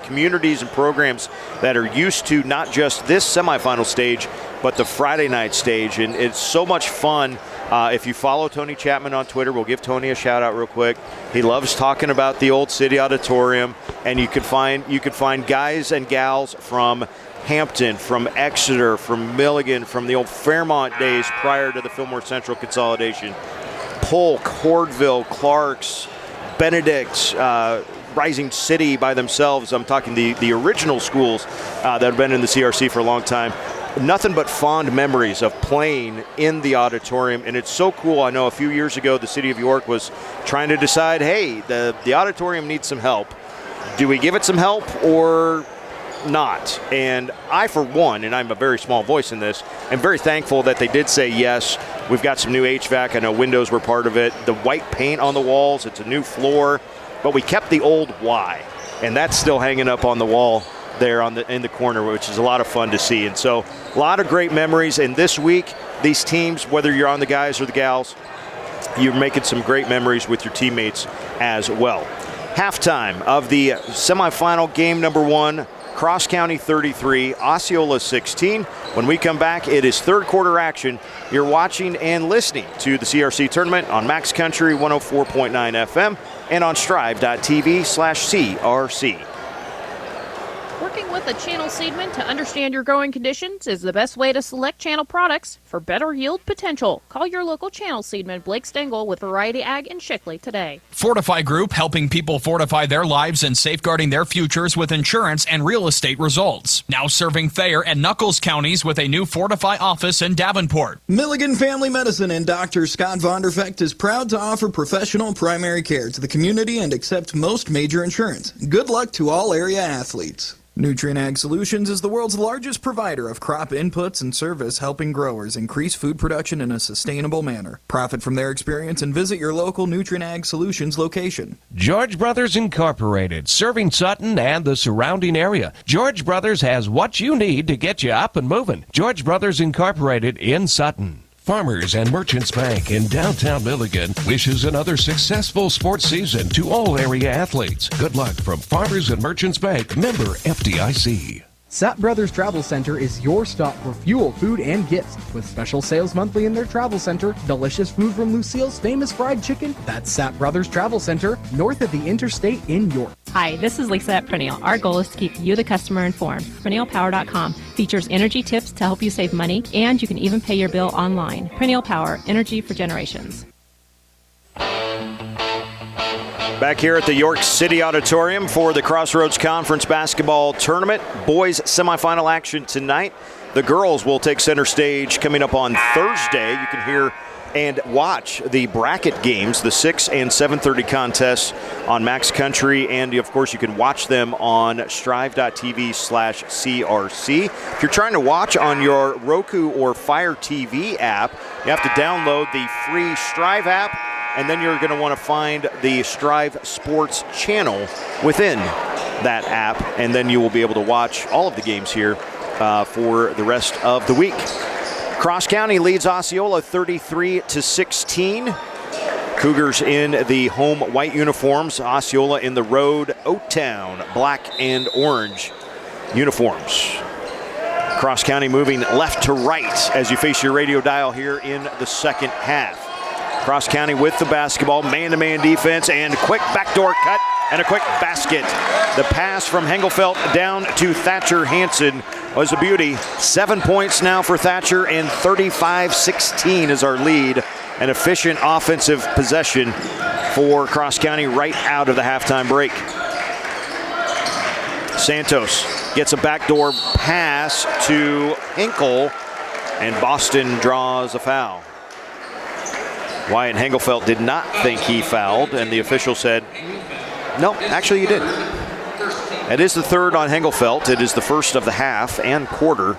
communities and programs that are used to not just this semifinal stage, but the Friday night stage, and it's so much fun. If you follow Tony Chapman on Twitter, we'll give Tony a shout out real quick. He loves talking about the old City Auditorium, and you could find guys and gals from Hampton, from Exeter, from Milligan, from the old Fairmont days prior to the Fillmore Central consolidation. Polk, Hordeville, Clarks, Benedict, Rising City by themselves. I'm talking the original schools that have been in the CRC for a long time. Nothing but fond memories of playing in the auditorium, and it's so cool. I know a few years ago the City of York was trying to decide, hey, the auditorium needs some help. Do we give it some help, or not. And I, for one, and I'm a very small voice in this, am very thankful that they did say yes. We've got some new HVAC. I know windows were part of it. The white paint on the walls, it's a new floor. But we kept the old Y, and that's still hanging up on the wall there in the corner, which is a lot of fun to see. And so a lot of great memories. And this week, these teams, whether you're on the guys or the gals, you're making some great memories with your teammates as well. Halftime of the semifinal game number 1, Cross County 33, Osceola 16. When we come back, it is third quarter action. You're watching and listening to the CRC tournament on Max Country 104.9 FM and on strive.tv/CRC. Working with a channel seedman to understand your growing conditions is the best way to select channel products for better yield potential. Call your local channel seedman, Blake Stengel, with Variety Ag in Shickley today. Fortify Group, helping people fortify their lives and safeguarding their futures with insurance and real estate results. Now serving Thayer and Nuckolls counties with a new Fortify office in Davenport. Milligan Family Medicine and Dr. Scott Vonderfecht is proud to offer professional primary care to the community and accept most major insurance. Good luck to all area athletes. Nutrient Ag Solutions is the world's largest provider of crop inputs and service, helping growers increase food production in a sustainable manner. Profit from their experience and visit your local Nutrient Ag Solutions location. George Brothers Incorporated, serving Sutton and the surrounding area. George Brothers has what you need to get you up and moving. George Brothers Incorporated in Sutton. Farmers and Merchants Bank in downtown Milligan wishes another successful sports season to all area athletes. Good luck from Farmers and Merchants Bank, member FDIC. Sapp Brothers Travel Center is your stop for fuel, food, and gifts. With special sales monthly in their travel center, delicious food from Lucille's famous fried chicken. That's Sapp Brothers Travel Center, north of the interstate in York. Hi, this is Lisa at Perennial. Our goal is to keep you, the customer, informed. PerennialPower.com features energy tips to help you save money, and you can even pay your bill online. Perennial Power, energy for generations. Back here at the York City Auditorium for the Crossroads Conference Basketball Tournament. Boys semifinal action tonight. The girls will take center stage coming up on Thursday. You can hear and watch the bracket games, the 6 and 7:30 contests on Max Country. And, of course, you can watch them on strive.tv/CRC. If you're trying to watch on your Roku or Fire TV app, you have to download the free Strive app. And then you're going to want to find the Strive Sports channel within that app, and then you will be able to watch all of the games here for the rest of the week. Cross County leads Osceola 33-16. Cougars in the home white uniforms. Osceola in the road O-Town black and orange uniforms. Cross County moving left to right as you face your radio dial here in the second half. Cross County with the basketball, man-to-man defense, and quick backdoor cut and a quick basket. The pass from Hengelfeld down to Thatcher Hansen was a beauty. 7 points now for Thatcher, and 35-16 is our lead. An efficient offensive possession for Cross County right out of the halftime break. Santos gets a backdoor pass to Hinkle, and Boston draws a foul. Wyatt Hengelfeld did not think he fouled, and the official said, no, actually you did. It is the third on Hengelfeld. It is the first of the half and quarter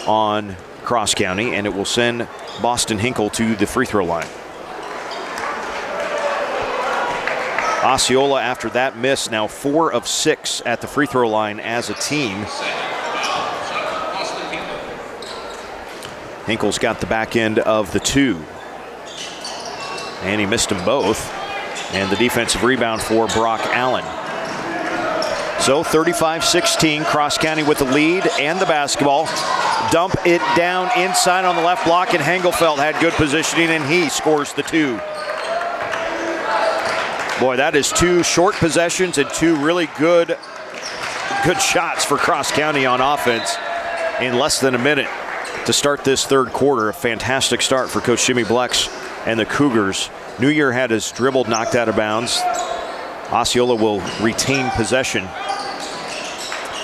on Cross County, and it will send Boston Hinkle to the free throw line. Osceola, after that miss, now 4 of 6 at the free throw line as a team. Hinkle's got the back end of the 2. And he missed them both. And the defensive rebound for Brock Allen. So 35-16, Cross County with the lead and the basketball. Dump it down inside on the left block, and Hengelfeld had good positioning, and he scores the 2. Boy, that is 2 short possessions and 2 really good shots for Cross County on offense in less than a minute to start this third quarter. A fantastic start for Coach Jimmy Blex and the Cougars. New Year had his dribble knocked out of bounds. Osceola will retain possession.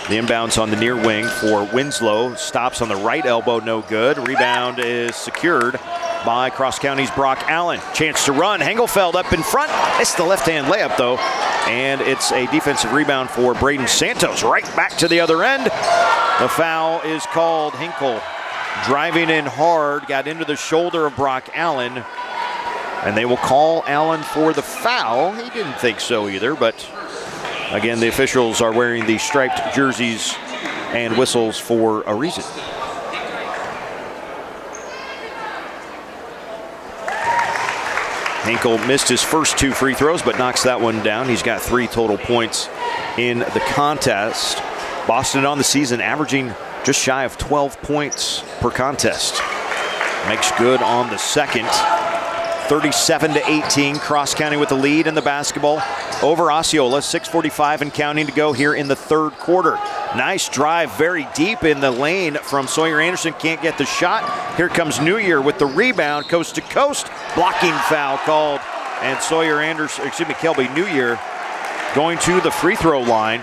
The inbounds on the near wing for Winslow. Stops on the right elbow, no good. Rebound is secured by Cross County's Brock Allen. Chance to run. Hengelfeld up in front. Missed the left-hand layup, though. And it's a defensive rebound for Braden Santos. Right back to the other end. The foul is called. Hinkle driving in hard, got into the shoulder of Brock Allen. And they will call Allen for the foul. He didn't think so either, but again, the officials are wearing the striped jerseys and whistles for a reason. Hinkle missed his first 2 free throws, but knocks that one down. He's got 3 total points in the contest. Boston on the season averaging just shy of 12 points per contest. Makes good on the second. 37-18, Cross County with the lead in the basketball over Osceola. 6:45 and counting to go here in the third quarter. Nice drive very deep in the lane from Sawyer Anderson. Can't get the shot. Here comes New Year with the rebound, coast to coast. Blocking foul called. And Kelby New Year going to the free throw line.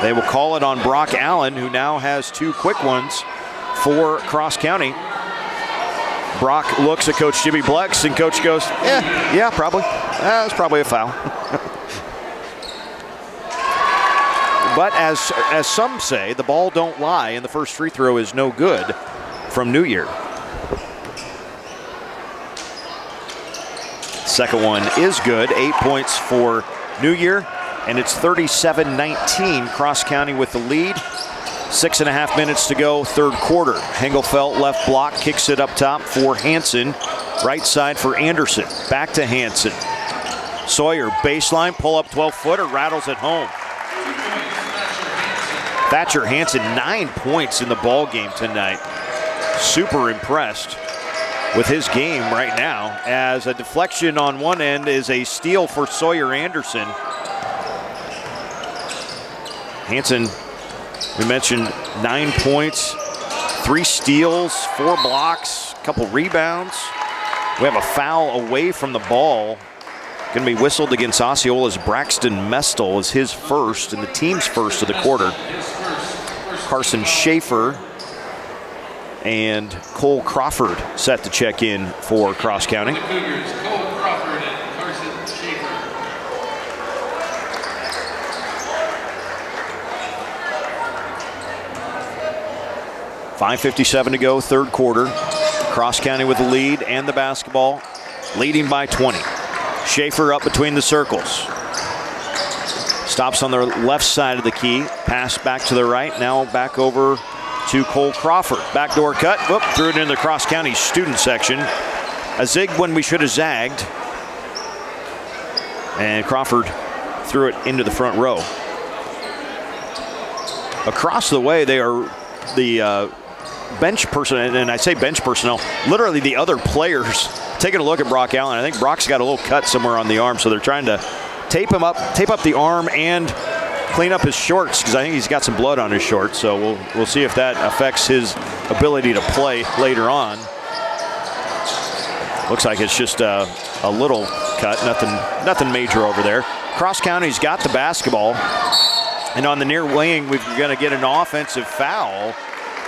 They will call it on Brock Allen, who now has 2 quick ones for Cross County. Brock looks at Coach Jimmy Blex, and Coach goes, yeah, probably. That's probably a foul. But as some say, the ball don't lie, and the first free throw is no good from New Year. Second one is good. 8 points for New Year, and it's 37-19. Cross County with the lead. 6.5 minutes to go, third quarter. Hengelfeld left block, kicks it up top for Hansen. Right side for Anderson. Back to Hansen. Sawyer, baseline, pull up 12-footer, rattles it home. Thatcher Hansen, 9 points in the ball game tonight. Super impressed with his game right now, as a deflection on one end is a steal for Sawyer Anderson. Hansen, we mentioned 9 points, 3 steals, 4 blocks, a couple rebounds. We have a foul away from the ball. Going to be whistled against Osceola's Braxton Mestel as his first and the team's first of the quarter. Carson Schaefer and Cole Crawford set to check in for Cross County. The Cougars, Cole Crawford and Carson Schaefer. 5:57 to go, third quarter. Cross County with the lead and the basketball, leading by 20. Schaefer up between the circles. Stops on the left side of the key. Pass back to the right. Now back over to Cole Crawford. Backdoor cut. Whoop, threw it into the Cross County student section. A zig when we should have zagged. And Crawford threw it into the front row. Across the way, they are the bench personnel, and I say bench personnel, literally the other players taking a look at Brock Allen. I think Brock's got a little cut somewhere on the arm, so they're trying to tape up the arm and clean up his shorts, because I think he's got some blood on his shorts. So we'll see if that affects his ability to play later on. Looks like it's just a little cut, nothing major over there. Cross County's got the basketball, and on the near wing, we're going to get an offensive foul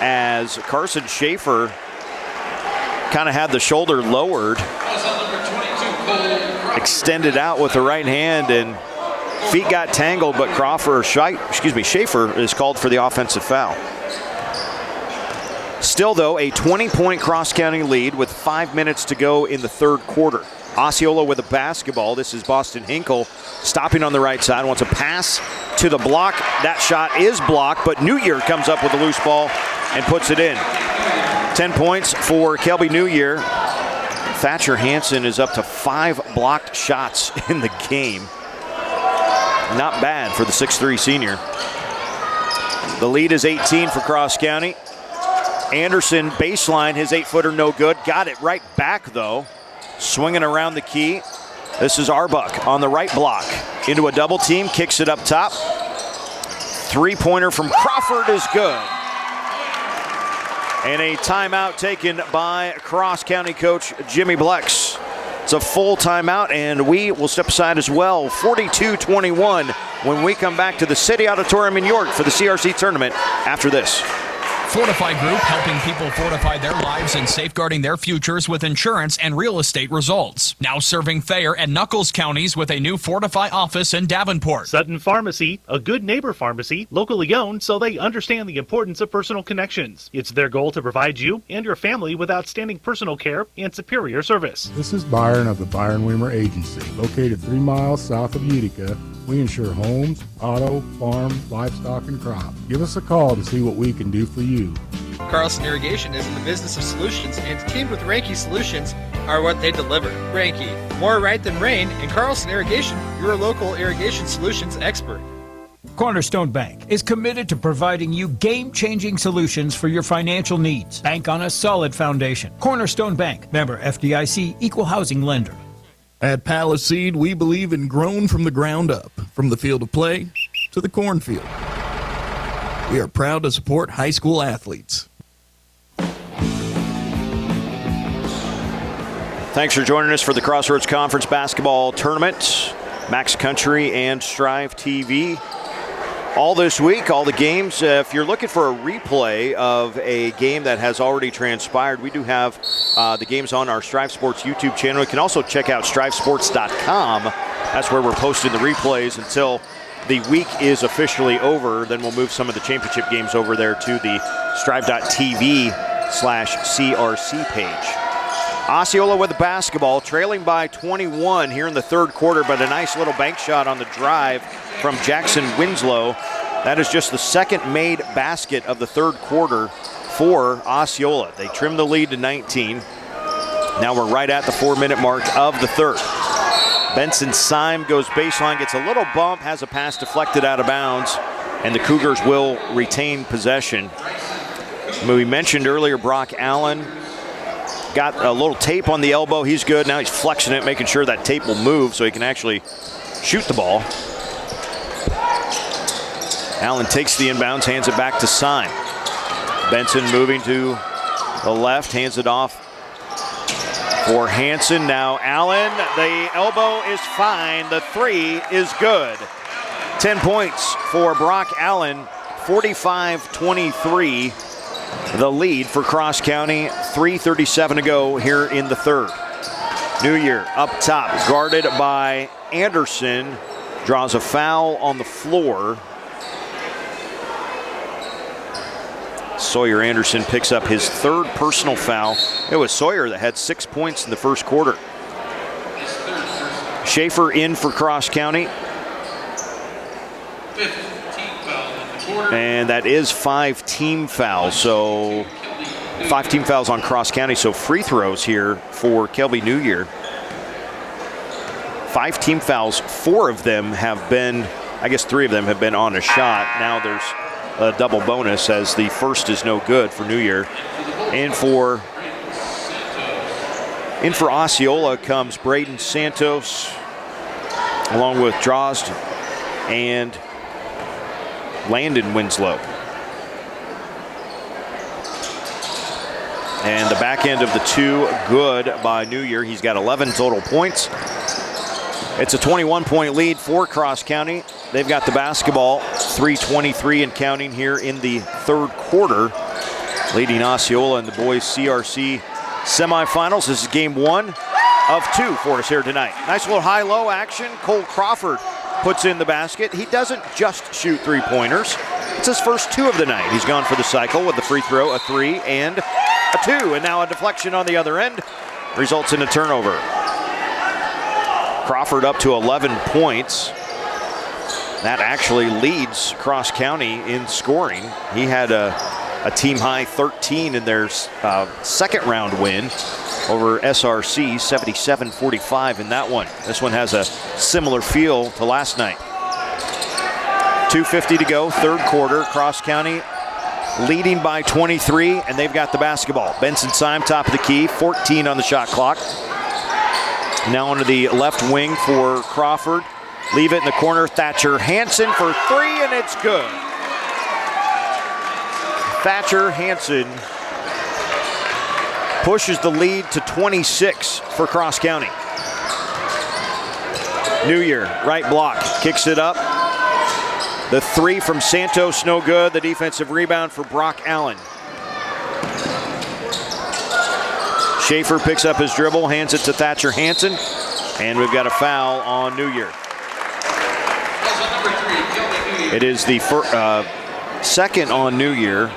as Carson Schaefer kind of had the shoulder lowered, extended out with the right hand, and feet got tangled, but Schaefer is called for the offensive foul. Still, though, a 20-point Cross County lead with 5 minutes to go in the third quarter. Osceola with the basketball. This is Boston Hinkle stopping on the right side. Wants a pass to the block. That shot is blocked, but New Year comes up with a loose ball and puts it in. 10 points for Kelby New Year. Thatcher Hansen is up to 5 blocked shots in the game. Not bad for the 6'3" senior. The lead is 18 for Cross County. Anderson baseline, his 8-footer no good. Got it right back though. Swinging around the key. This is Arbuck on the right block. Into a double team, kicks it up top. 3-pointer from Crawford is good. And a timeout taken by Cross County coach Jimmy Blex. It's a full timeout, and we will step aside as well. 42-21 when we come back to the City Auditorium in York for the CRC tournament after this. Fortify Group, helping people fortify their lives and safeguarding their futures with insurance and real estate results. Now serving Thayer and Nuckolls counties with a new Fortify office in Davenport. Sutton Pharmacy, a good neighbor pharmacy, locally owned so they understand the importance of personal connections. It's their goal to provide you and your family with outstanding personal care and superior service. This is Byron of the Byron Weimer Agency, located 3 miles south of Utica. We insure homes, auto, farm, livestock, and crop. Give us a call to see what we can do for you. Carlson Irrigation is in the business of solutions, and teamed with Ranke Solutions are what they deliver. Ranke, more right than rain, and Carlson Irrigation, your local irrigation solutions expert. Cornerstone Bank is committed to providing you game-changing solutions for your financial needs. Bank on a solid foundation. Cornerstone Bank, member FDIC, equal housing lender. At Palaseed, we believe in grown from the ground up, from the field of play to the cornfield. We are proud to support high school athletes. Thanks for joining us for the Crossroads Conference Basketball Tournament. Max Country and Strive TV. All this week, all the games. If you're looking for a replay of a game that has already transpired, we do have the games on our Strive Sports YouTube channel. You can also check out strivesports.com. That's where we're posting the replays until the week is officially over. Then we'll move some of the championship games over there to the strive.tv/CRC page. Osceola with the basketball, trailing by 21 here in the third quarter, but a nice little bank shot on the drive from Jackson Winslow. That is just the second made basket of the third quarter for Osceola. They trimmed the lead to 19. Now we're right at the 4-minute mark of the third. Benson Syme goes baseline, gets a little bump, has a pass deflected out of bounds, and the Cougars will retain possession. We mentioned earlier Brock Allen got a little tape on the elbow. He's good. Now he's flexing it, making sure that tape will move so he can actually shoot the ball. Allen takes the inbounds, hands it back to Syme. Benson moving to the left, hands it off for Hansen. Now Allen, the elbow is fine. The three is good. 10 points for Brock Allen, 45-23. The lead for Cross County, 3:37 to go here in the third. New Year up top, guarded by Anderson, draws a foul on the floor. Sawyer Anderson picks up his third personal foul. It was Sawyer that had 6 points in the first quarter. Schaefer in for Cross County. And that is 5 team fouls. So 5 team fouls on Cross County. So free throws here for Kelby New Year. 5 team fouls. 4 of them have been, I guess 3 of them have been on a shot. Now there's a double bonus as the first is no good for New Year. And for Osceola comes Braden Santos along with Drozd and Landon Winslow. And the back end of the 2 good by New Year. He's got 11 total points. It's a 21-point lead for Cross County. They've got the basketball, 3:23 and counting here in the third quarter, leading Osceola in the boys CRC semifinals. This is game 1 of 2 for us here tonight. Nice little high-low action. Cole Crawford puts in the basket. He doesn't just shoot 3-pointers. It's his first 2 of the night. He's gone for the cycle with the free throw, a 3 and a 2. And now a deflection on the other end results in a turnover. Crawford up to 11 points. That actually leads Cross County in scoring. He had a team-high 13 in their second round win over SRC, 77-45 in that one. This one has a similar feel to last night. 2:50 to go, third quarter. Cross County leading by 23, and they've got the basketball. Benson Syme, top of the key, 14 on the shot clock. Now onto the left wing for Crawford. Leave it in the corner. Thatcher Hansen for 3, and it's good. Thatcher Hansen pushes the lead to 26 for Cross County. New Year, right block, kicks it up. The 3 from Santos, no good. The defensive rebound for Brock Allen. Schaefer picks up his dribble, hands it to Thatcher Hansen, and we've got a foul on New Year. It is the second on New Year.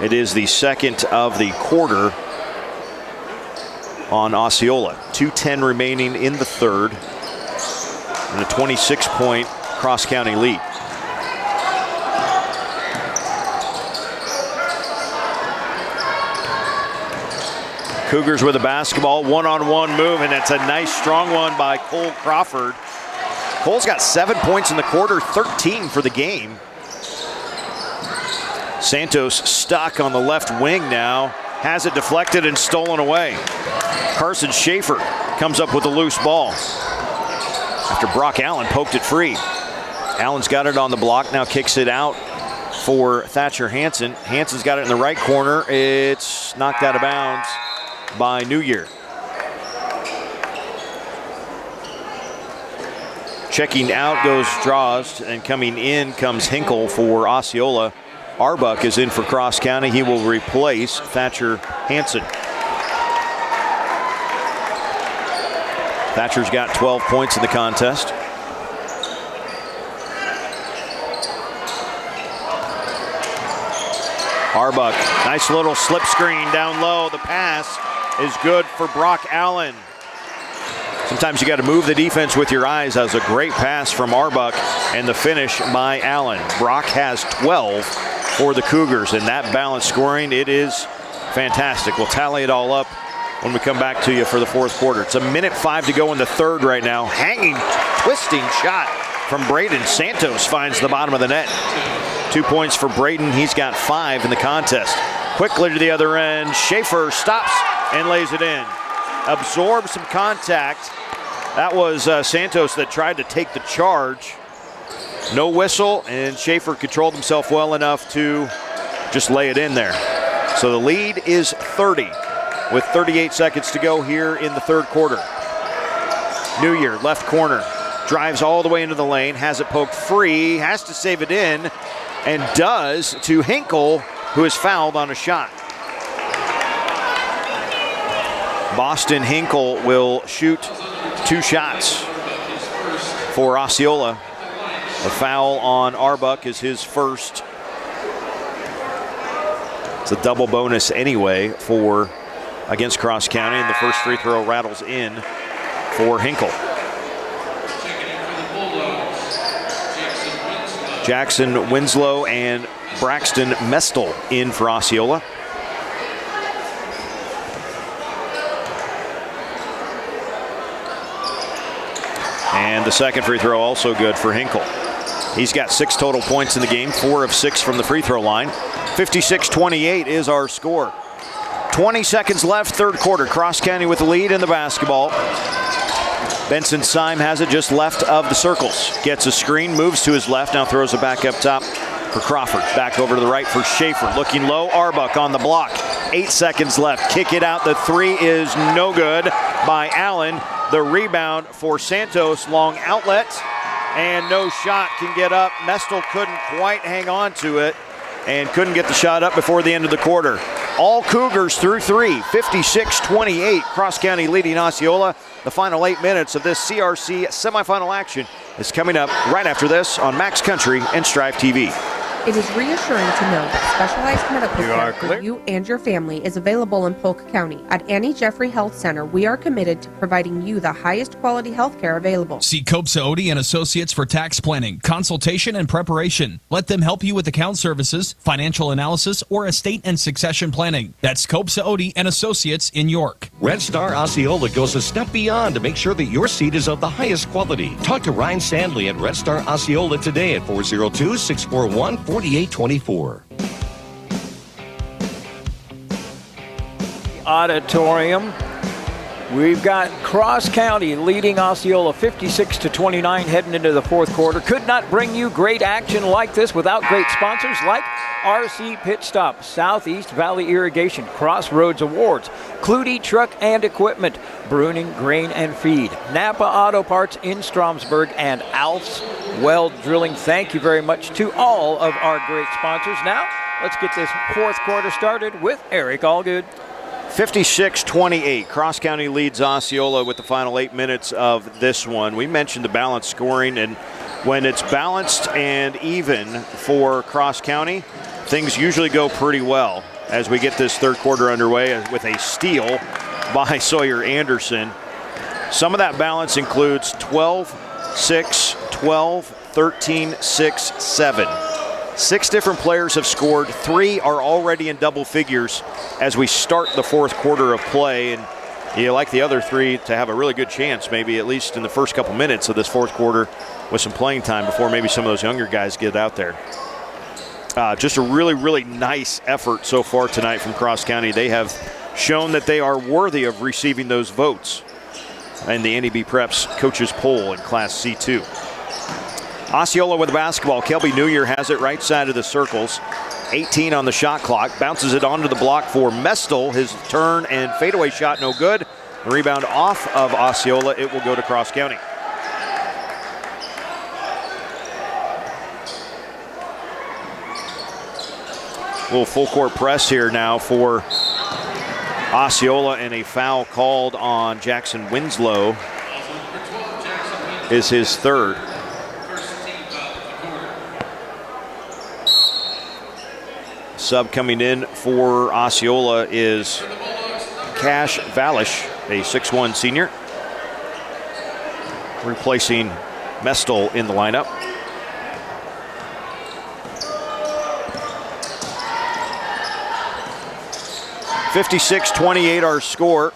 It is the second of the quarter on Osceola. 2:10 remaining in the third, and a 26-point cross-county lead. Cougars with the basketball, one-on-one move, and it's a nice strong one by Cole Crawford. Cole's got 7 points in the quarter, 13 for the game. Santos stuck on the left wing now, has it deflected and stolen away. Carson Schaefer comes up with a loose ball after Brock Allen poked it free. Allen's got it on the block, now kicks it out for Thatcher Hansen. Hansen's got it in the right corner. It's knocked out of bounds by New Year. Checking out goes Draws, and coming in comes Hinkle for Osceola. Arbuck is in for Cross County. He will replace Thatcher Hansen. Thatcher's got 12 points in the contest. Arbuck, nice little slip screen down low. The pass is good for Brock Allen. Sometimes you got to move the defense with your eyes. That was a great pass from Arbuck, and the finish by Allen. Brock has 12 for the Cougars, and that balanced scoring, it is fantastic. We'll tally it all up when we come back to you for the fourth quarter. It's 1:05 to go in the third right now. Hanging, twisting shot from Braden. Santos finds the bottom of the net. 2 points for Braden. He's got 5 in the contest. Quickly to the other end. Schaefer stops and lays it in. Absorbs some contact. That was Santos that tried to take the charge. No whistle, and Schaefer controlled himself well enough to just lay it in there. So the lead is 30 with 38 seconds to go here in the third quarter. New Year, left corner, drives all the way into the lane, has it poked free, has to save it in, and does to Hinkle, who is fouled on a shot. Boston Hinkle will shoot 2 shots for Osceola. A foul on Arbuck is his first. It's a double bonus anyway for against Cross County, and the first free throw rattles in for Hinkle. Jackson Winslow and Braxton Mestel in for Osceola. And the second free throw also good for Hinkle. He's got 6 total points in the game, 4 of 6 from the free throw line. 56-28 is our score. 20 seconds left, third quarter. Cross County with the lead in the basketball. Benson Syme has it just left of the circles. Gets a screen, moves to his left, now throws it back up top for Crawford. Back over to the right for Schaefer. Looking low, Arbuck on the block. 8 seconds left. Kick it out. The three is no good by Allen. The rebound for Santos. Long outlet. And no shot can get up. Mestel couldn't quite hang on to it and couldn't get the shot up before the end of the quarter. All Cougars through 3. 56-28. Cross County leading Osceola. The final 8 minutes of this CRC semifinal action is coming up right after this on Max Country and Strive TV. It is reassuring to know that specialized medical care for you and your family is available in Polk County. At Annie Jeffrey Health Center, we are committed to providing you the highest quality health care available. See Osceola and Associates for tax planning, consultation, and preparation. Let them help you with account services, financial analysis, or estate and succession planning. That's Osceola and Associates in York. Red Star Osceola goes a step beyond to make sure that your seat is of the highest quality. Talk to Ryan Sandley at Red Star Osceola today at 402-641-4824. Auditorium. We've got Cross County leading Osceola 56-29 heading into the fourth quarter. Could not bring you great action like this without great sponsors like RC Pit Stop, Southeast Valley Irrigation, Crossroads Awards, Clutie Truck and Equipment, Bruning Grain and Feed, Napa Auto Parts in Stromsburg, and Alf's Well Drilling. Thank you very much to all of our great sponsors. Now, let's get this fourth quarter started with Eric Allgood. 56-28. Cross County leads Osceola with the final 8 minutes of this one. We mentioned the balanced scoring, and when it's balanced and even for Cross County, things usually go pretty well as we get this third quarter underway with a steal by Sawyer Anderson. Some of that balance includes 12-6, 12, 13, 6, 7. 6 different players have scored. 3 are already in double figures as we start the fourth quarter of play. And you like the other 3 to have a really good chance, maybe at least in the first couple minutes of this fourth quarter with some playing time before maybe some of those younger guys get out there. Just a really, really nice effort so far tonight from Cross County. They have shown that they are worthy of receiving those votes in the NEB Preps Coaches Poll in Class C2. Osceola with the basketball. Kelby New Year has it right side of the circles. 18 on the shot clock. Bounces it onto the block for Mestel. His turn and fadeaway shot no good. The rebound off of Osceola. It will go to Cross County. A little full court press here now for Osceola, and a foul called on Jackson Winslow is his third. Sub coming in for Osceola is Cash Valish, a 6'1 senior, replacing Mestel in the lineup. (56-28) our score.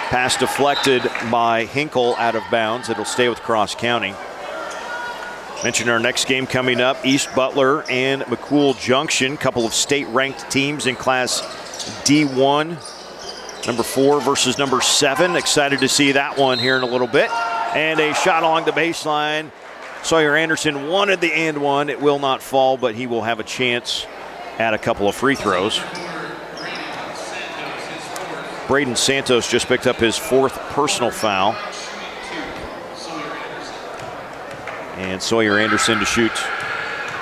Pass deflected by Hinkle out of bounds. It'll stay with Cross County. Mentioned our next game coming up, East Butler and McCool Junction, couple of state-ranked teams in Class D1. Number 4 versus number 7. Excited to see that one here in a little bit. And a shot along the baseline. Sawyer Anderson wanted the and one. It will not fall, but he will have a chance at a couple of free throws. Braden Santos just picked up his 4th personal foul. And Sawyer Anderson to shoot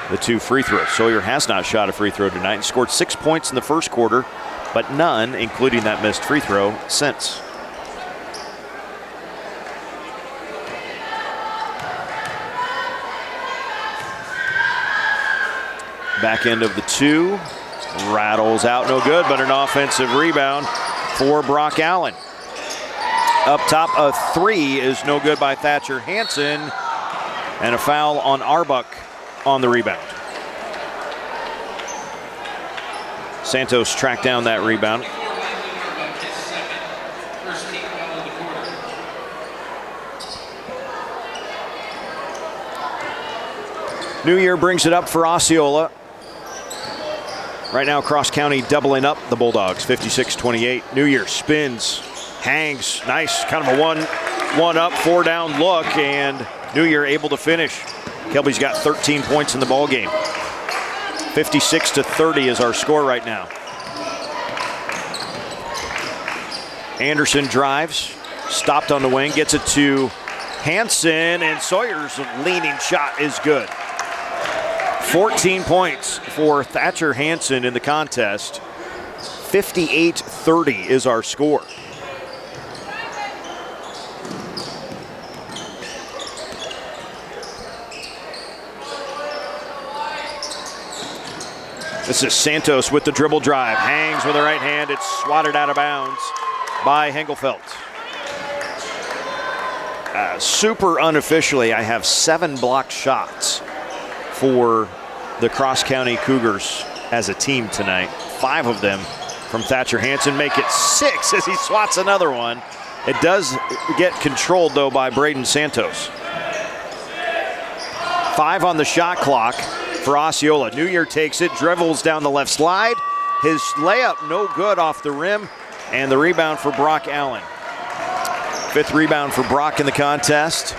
the 2 free throws. Sawyer has not shot a free throw tonight and scored 6 points in the first quarter, but none, including that missed free throw, since. Back end of the 2. Rattles out, no good, but an offensive rebound for Brock Allen. Up top, a 3 is no good by Thatcher Hansen. And a foul on Arbuck on the rebound. Santos tracked down that rebound. New Year brings it up for Osceola. Right now, Cross County doubling up the Bulldogs, 56-28. New Year spins, hangs, nice, kind of a one up, 4 down look, and New Year able to finish. Kelby's got 13 points in the ball game. 56-30 is our score right now. Anderson drives, stopped on the wing, gets it to Hansen, and Sawyer's leaning shot is good. 14 points for Thatcher Hansen in the contest. 58-30 is our score. This is Santos with the dribble drive. Hangs with the right hand. It's swatted out of bounds by Hengelfeld. Super unofficially, I have 7 blocked shots for the Cross County Cougars as a team tonight. 5 of them from Thatcher Hansen, make it 6 as he swats another one. It does get controlled, though, by Braden Santos. 5 on the shot clock for Osceola. New Year takes it, dribbles down the left slide. His layup no good off the rim, and the rebound for Brock Allen. 5th rebound for Brock in the contest.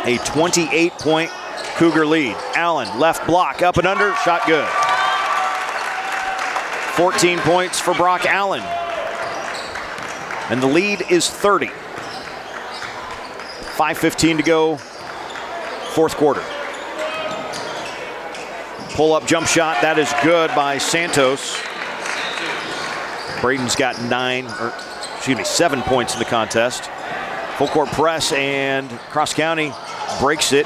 A 28-point Cougar lead. Allen, left block, up and under, shot good. 14 points for Brock Allen. And the lead is 30. 5:15 to go, 4th quarter. Pull-up jump shot, that is good by Santos. Braden's got 7 points in the contest. Full court press, and Cross County breaks it.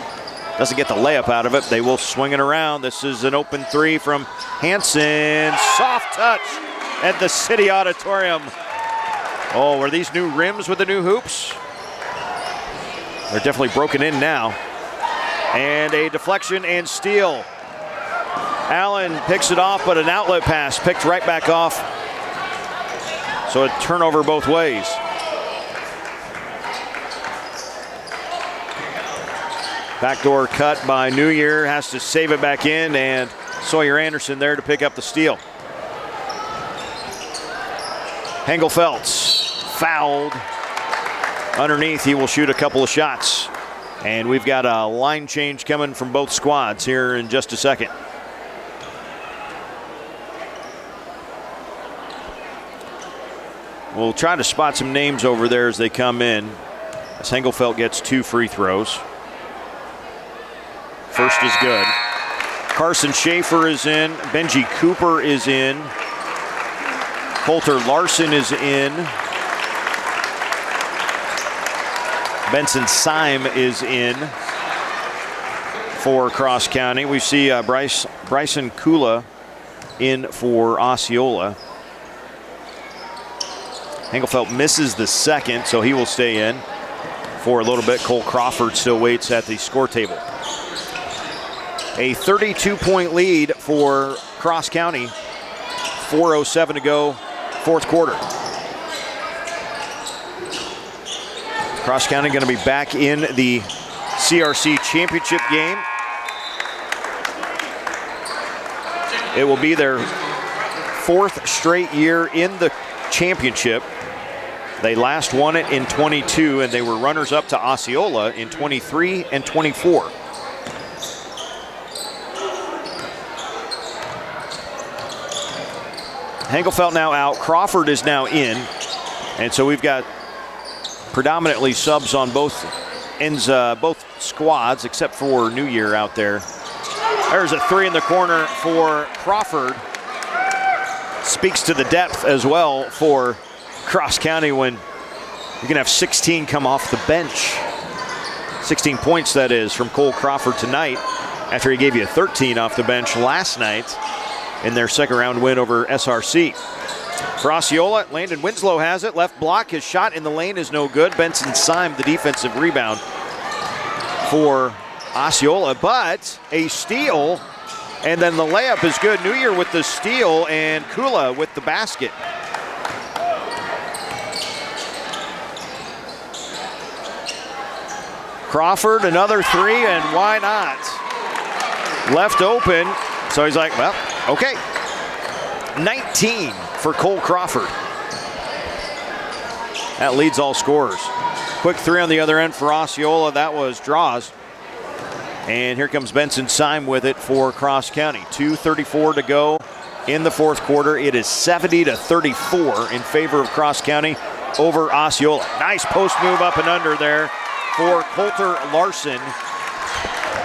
Doesn't get the layup out of it. They will swing it around. This is an open three from Hansen. Soft touch at the City Auditorium. Oh, are these new rims with the new hoops? They're definitely broken in now. And a deflection and steal. Allen picks it off, but an outlet pass picked right back off. So a turnover both ways. Backdoor cut by New Year, has to save it back in, and Sawyer Anderson there to pick up the steal. Hengelfeld's fouled. Underneath, he will shoot a couple of shots. And we've got a line change coming from both squads here in just a second. We'll try to spot some names over there as they come in, as Hengelfeld gets 2 free throws. First is good. Carson Schaefer is in. Benji Cooper is in. Coulter Larson is in. Benson Syme is in for Cross County. We see Bryson Kula in for Osceola. Hengelfeld misses the second, so he will stay in for a little bit. Cole Crawford still waits at the score table. A 32-point lead for Cross County. 4:07 to go, fourth quarter. Cross County going to be back in the CRC championship game. It will be their 4th straight year in the championship. They last won it in 22, and they were runners-up to Osceola in 23 and 24. Hengelfeld now out. Crawford is now in. And so we've got predominantly subs on both ends, both squads, except for New Year out there. There's a 3 in the corner for Crawford. Speaks to the depth as well for Cross County when you can have 16 come off the bench. 16 points, that is, from Cole Crawford tonight, after he gave you 13 off the bench last night in their second round win over SRC. For Osceola, Landon Winslow has it. Left block, his shot in the lane is no good. Benson Syme, the defensive rebound for Osceola, but a steal, and then the layup is good. New Year with the steal, and Kula with the basket. Crawford, another 3, and why not? Left open, so he's like, well, okay. 19 for Cole Crawford. That leads all scorers. Quick 3 on the other end for Osceola. That was draws. And here comes Benson Syme with it for Cross County. 2:34 to go in the fourth quarter. It is 70-34 in favor of Cross County over Osceola. Nice post move up and under there for Coulter Larson.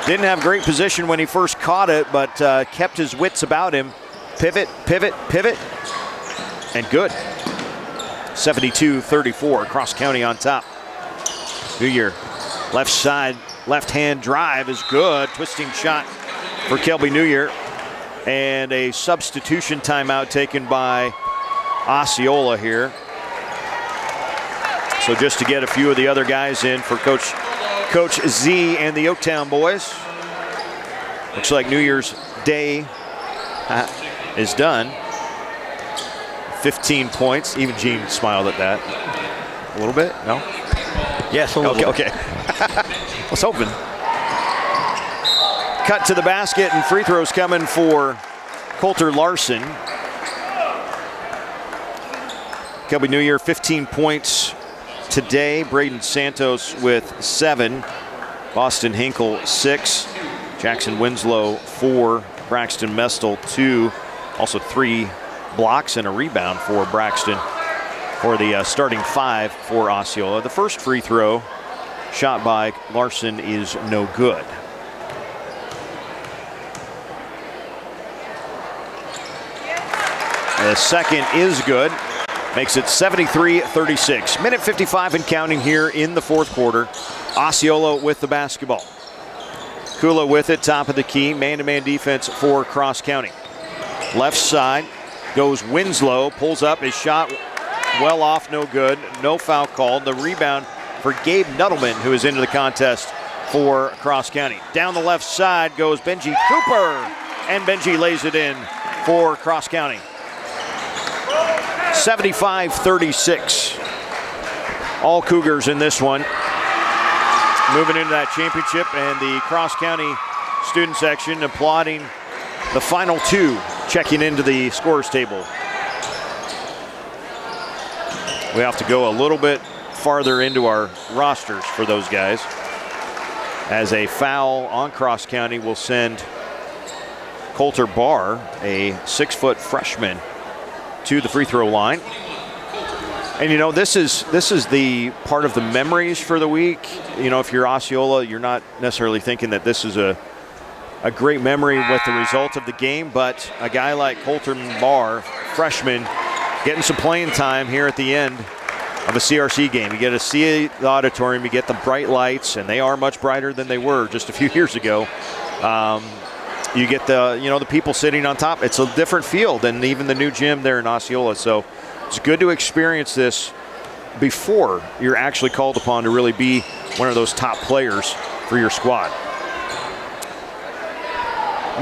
Didn't have great position when he first caught it, but kept his wits about him. Pivot, pivot, pivot, and good. 72-34, Cross County on top. New Year, left side, left-hand drive is good. Twisting shot for Kelby New Year. And a substitution timeout taken by Osceola here. So just to get a few of the other guys in for Coach Z and the Oaktown boys. Looks like New Year's Day is done. 15 points. Even Gene smiled at that. A little bit? No? Yes, a little bit. Okay. I was hoping. Cut to the basket, and free throws coming for Coulter Larson. Kelby New Year, 15 points today. Braden Santos with 7. Boston Hinkle, 6. Jackson Winslow, 4. Braxton Mestel, 2. Also 3 blocks and a rebound for Braxton for the starting 5 for Osceola. The first free throw shot by Larson is no good. The second is good. Makes it 73-36. Minute 55 and counting here in the fourth quarter. Osceola with the basketball. Kula with it, top of the key. Man-to-man defense for Cross County. Left side goes Winslow, pulls up his shot well off, no good. No foul called. The rebound for Gabe Nuttleman, who is into the contest for Cross County. Down the left side goes Benji Cooper, and Benji lays it in for Cross County. 75-36. All Cougars in this one. Moving into that championship, and the Cross County student section applauding the final two, checking into the scores table. We have to go a little bit farther into our rosters for those guys, as a foul on Cross County will send Coulter Barr, a 6-foot freshman, to the free throw line. And you know, this is the part of the memories for the week. You know, if you're Osceola, you're not necessarily thinking that this is a great memory with the result of the game, but a guy like Coulter Barr, freshman, getting some playing time here at the end of a CRC game. You get to see the auditorium, you get the bright lights, and they are much brighter than they were just a few years ago. You get the people sitting on top. It's a different field than even the new gym there in Osceola. So it's good to experience this before you're actually called upon to really be one of those top players for your squad.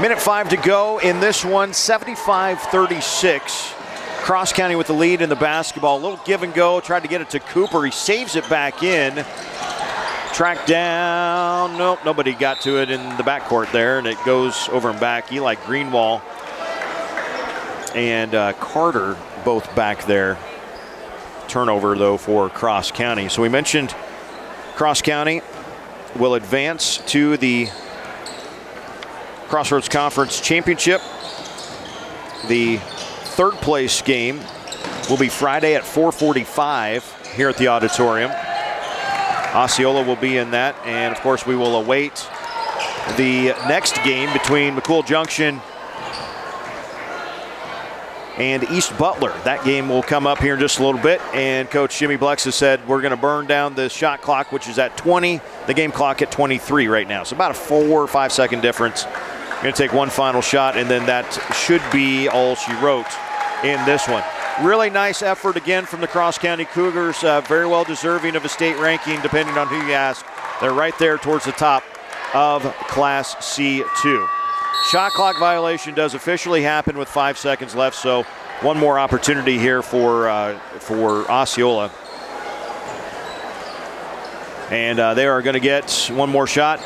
Minute 5 to go in this one, 75-36. Cross County with the lead in the basketball. A little give and go, tried to get it to Cooper. He saves it back in. Tracked down, nope, nobody got to it in the backcourt there, and it goes over and back. Eli Greenwall and Carter both back there. Turnover, though, for Cross County. So we mentioned Cross County will advance to the Crossroads Conference Championship. The third place game will be Friday at 4:45 here at the auditorium. Osceola will be in that, and of course we will await the next game between McCool Junction and East Butler. That game will come up here in just a little bit, and Coach Jimmy Blex has said we're going to burn down the shot clock, which is at 20, the game clock at 23 right now. So about a 4 or 5 second difference. Going to take one final shot, and then that should be all she wrote in this one. Really nice effort again from the Cross County Cougars. Very well deserving of a state ranking, depending on who you ask. They're right there towards the top of Class C2. Shot clock violation does officially happen with 5 seconds left, so one more opportunity here for Osceola. And they are going to get one more shot.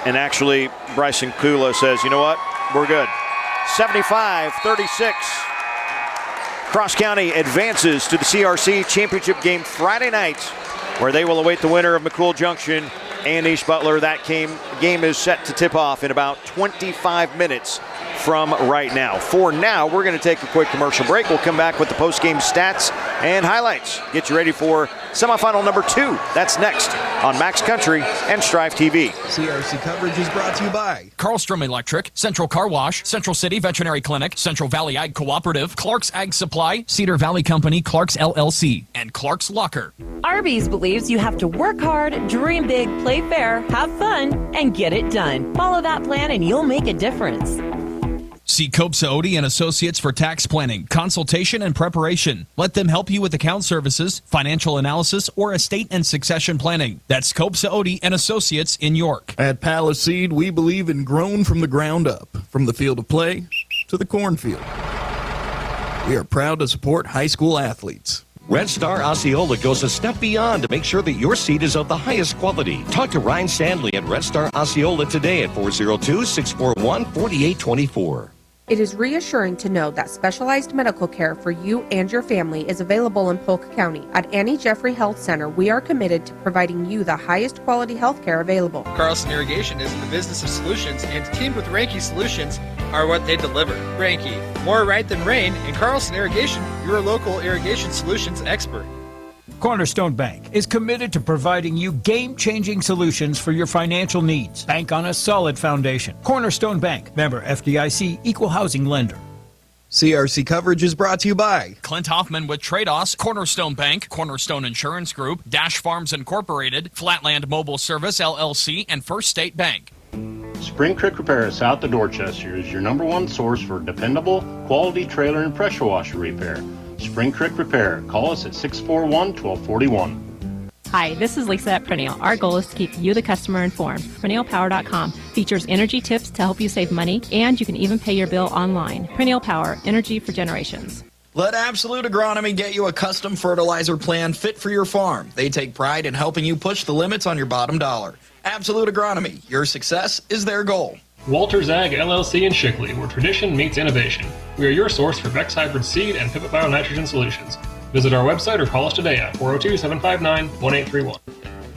And actually, Bryson Kula says, you know what, we're good. 75-36. Cross County advances to the CRC championship game Friday night, where they will await the winner of McCool Junction and East Butler. That game is set to tip off in about 25 minutes from right now. For now, we're going to take a quick commercial break. We'll come back with the post-game stats and highlights. Get you ready for semifinal number 2. That's next on Max Country and Strive TV. CRC coverage is brought to you by Carlstrom Electric, Central Car Wash, Central City Veterinary Clinic, Central Valley Ag Cooperative, Clark's Ag Supply, Cedar Valley Company, Clark's LLC, and Clark's Locker. Arby's believes you have to work hard, dream big, play fair, have fun, and get it done. Follow that plan and you'll make a difference. See Copsa Odie and Associates for tax planning, consultation, and preparation. Let them help you with account services, financial analysis, or estate and succession planning. That's Copsa Odie and Associates in York. At Palaseed, we believe in grown from the ground up, from the field of play to the cornfield. We are proud to support high school athletes. Red Star Osceola goes a step beyond to make sure that your seat is of the highest quality. Talk to Ryan Sandley at Red Star Osceola today at 402-641-4824. It is reassuring to know that specialized medical care for you and your family is available in Polk County. At Annie Jeffrey Health Center, we are committed to providing you the highest quality health care available. Carlson Irrigation is in the business of solutions, and teamed with Ranky Solutions are what they deliver. Ranky, more right than rain, and Carlson Irrigation, your local irrigation solutions expert. Cornerstone Bank is committed to providing you game-changing solutions for your financial needs. Bank on a solid foundation. Cornerstone Bank, member FDIC, equal housing lender. CRC coverage is brought to you by Clint Hoffman with Trados, Cornerstone Bank, Cornerstone Insurance Group, Dash Farms Incorporated, Flatland Mobile Service LLC, and First State Bank. Spring Creek Repair South of Dorchester is your #1 source for dependable, quality trailer and pressure washer repair. Spring Creek Repair. Call us at 641-1241. Hi, this is Lisa at Perennial. Our goal is to keep you, the customer, informed. PerennialPower.com features energy tips to help you save money, and you can even pay your bill online. Perennial Power, energy for generations. Let Absolute Agronomy get you a custom fertilizer plan fit for your farm. They take pride in helping you push the limits on your bottom dollar. Absolute Agronomy, your success is their goal. Walters Ag LLC in Shickley, where tradition meets innovation. We are your source for Vex Hybrid Seed and Pivot Bio-Nitrogen Solutions. Visit our website or call us today at 402-759-1831.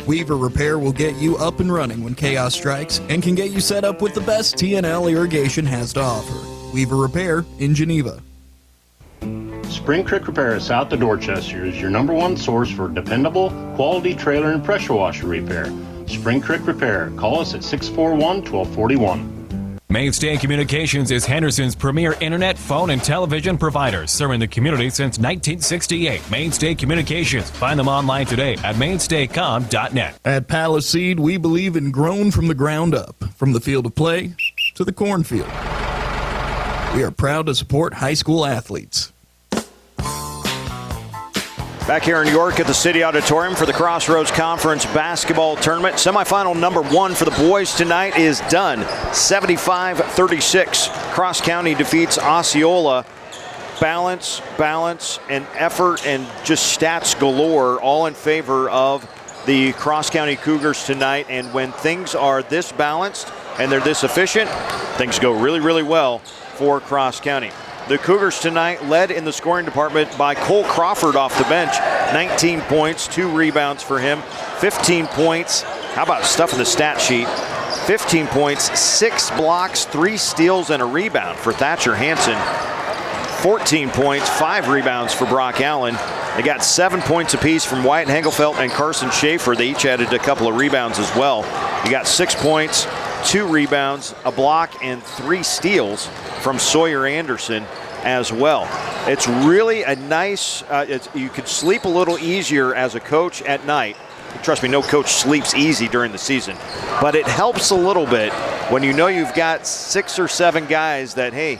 Weaver Repair will get you up and running when chaos strikes and can get you set up with the best TNL irrigation has to offer. Weaver Repair in Geneva. Spring Creek Repair South of Dorchester is your #1 source for dependable, quality trailer and pressure washer repair. Spring Creek Repair. Call us at 641-1241. Mainstay Communications is Henderson's premier internet, phone, and television provider, serving the community since 1968. Mainstay Communications. Find them online today at mainstaycom.net. At Paliseed, we believe in grown from the ground up, from the field of play to the cornfield. We are proud to support high school athletes. Back here in York at the City Auditorium for the Crossroads Conference Basketball Tournament. Semifinal number 1 for the boys tonight is done. 75-36. Cross County defeats Osceola. Balance, and effort, and just stats galore, all in favor of the Cross County Cougars tonight. And when things are this balanced and they're this efficient, things go really, really well for Cross County. The Cougars tonight led in the scoring department by Cole Crawford off the bench. 19 points, 2 rebounds for him. 15 points. How about stuff in the stat sheet? 15 points, 6 blocks, 3 steals, and a rebound for Thatcher Hansen. 14 points, 5 rebounds for Brock Allen. They got 7 points apiece from Wyatt Hengelfeld and Carson Schaefer. They each added a couple of rebounds as well. You got 6 points, 2 rebounds, a block, and 3 steals from Sawyer Anderson as well. It's really a nice, you could sleep a little easier as a coach at night. Trust me, no coach sleeps easy during the season, but it helps a little bit when you know you've got 6 or 7 guys that, hey,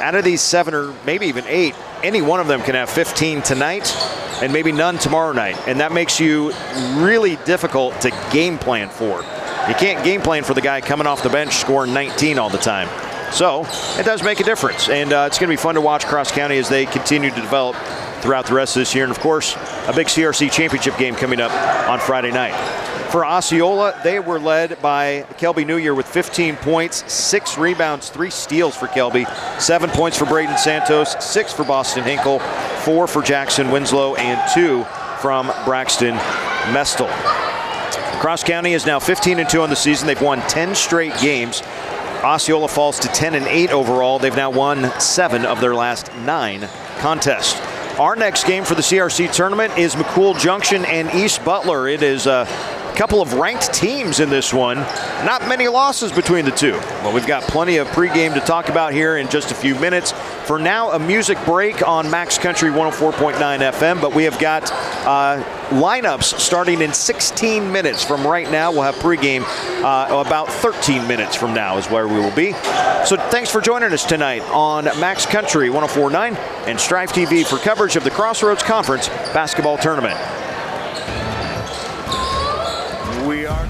out of these 7 or maybe even 8, any one of them can have 15 tonight and maybe none tomorrow night. And that makes you really difficult to game plan for. You can't game plan for the guy coming off the bench scoring 19 all the time. So it does make a difference. And it's going to be fun to watch Cross County as they continue to develop throughout the rest of this year. And of course, a big CRC championship game coming up on Friday night. For Osceola, they were led by Kelby New Year with 15 points, 6 rebounds, 3 steals for Kelby, 7 points for Braden Santos, 6 for Boston Hinkle, 4 for Jackson Winslow, and 2 from Braxton Mestel. Cross County is now 15-2 on the season. They've won 10 straight games. Osceola falls to 10-8 overall. They've now won 7 of their last 9 contests. Our next game for the CRC tournament is McCool Junction and East Butler. It is a couple of ranked teams in this one. Not many losses between the two. Well, we've got plenty of pregame to talk about here in just a few minutes. For now, a music break on Max Country 104.9 FM, but we have got lineups starting in 16 minutes from right now. We'll have pregame about 13 minutes from now is where we will be. So thanks for joining us tonight on Max Country 104.9 and Strive TV for coverage of the Crossroads Conference Basketball Tournament. We are...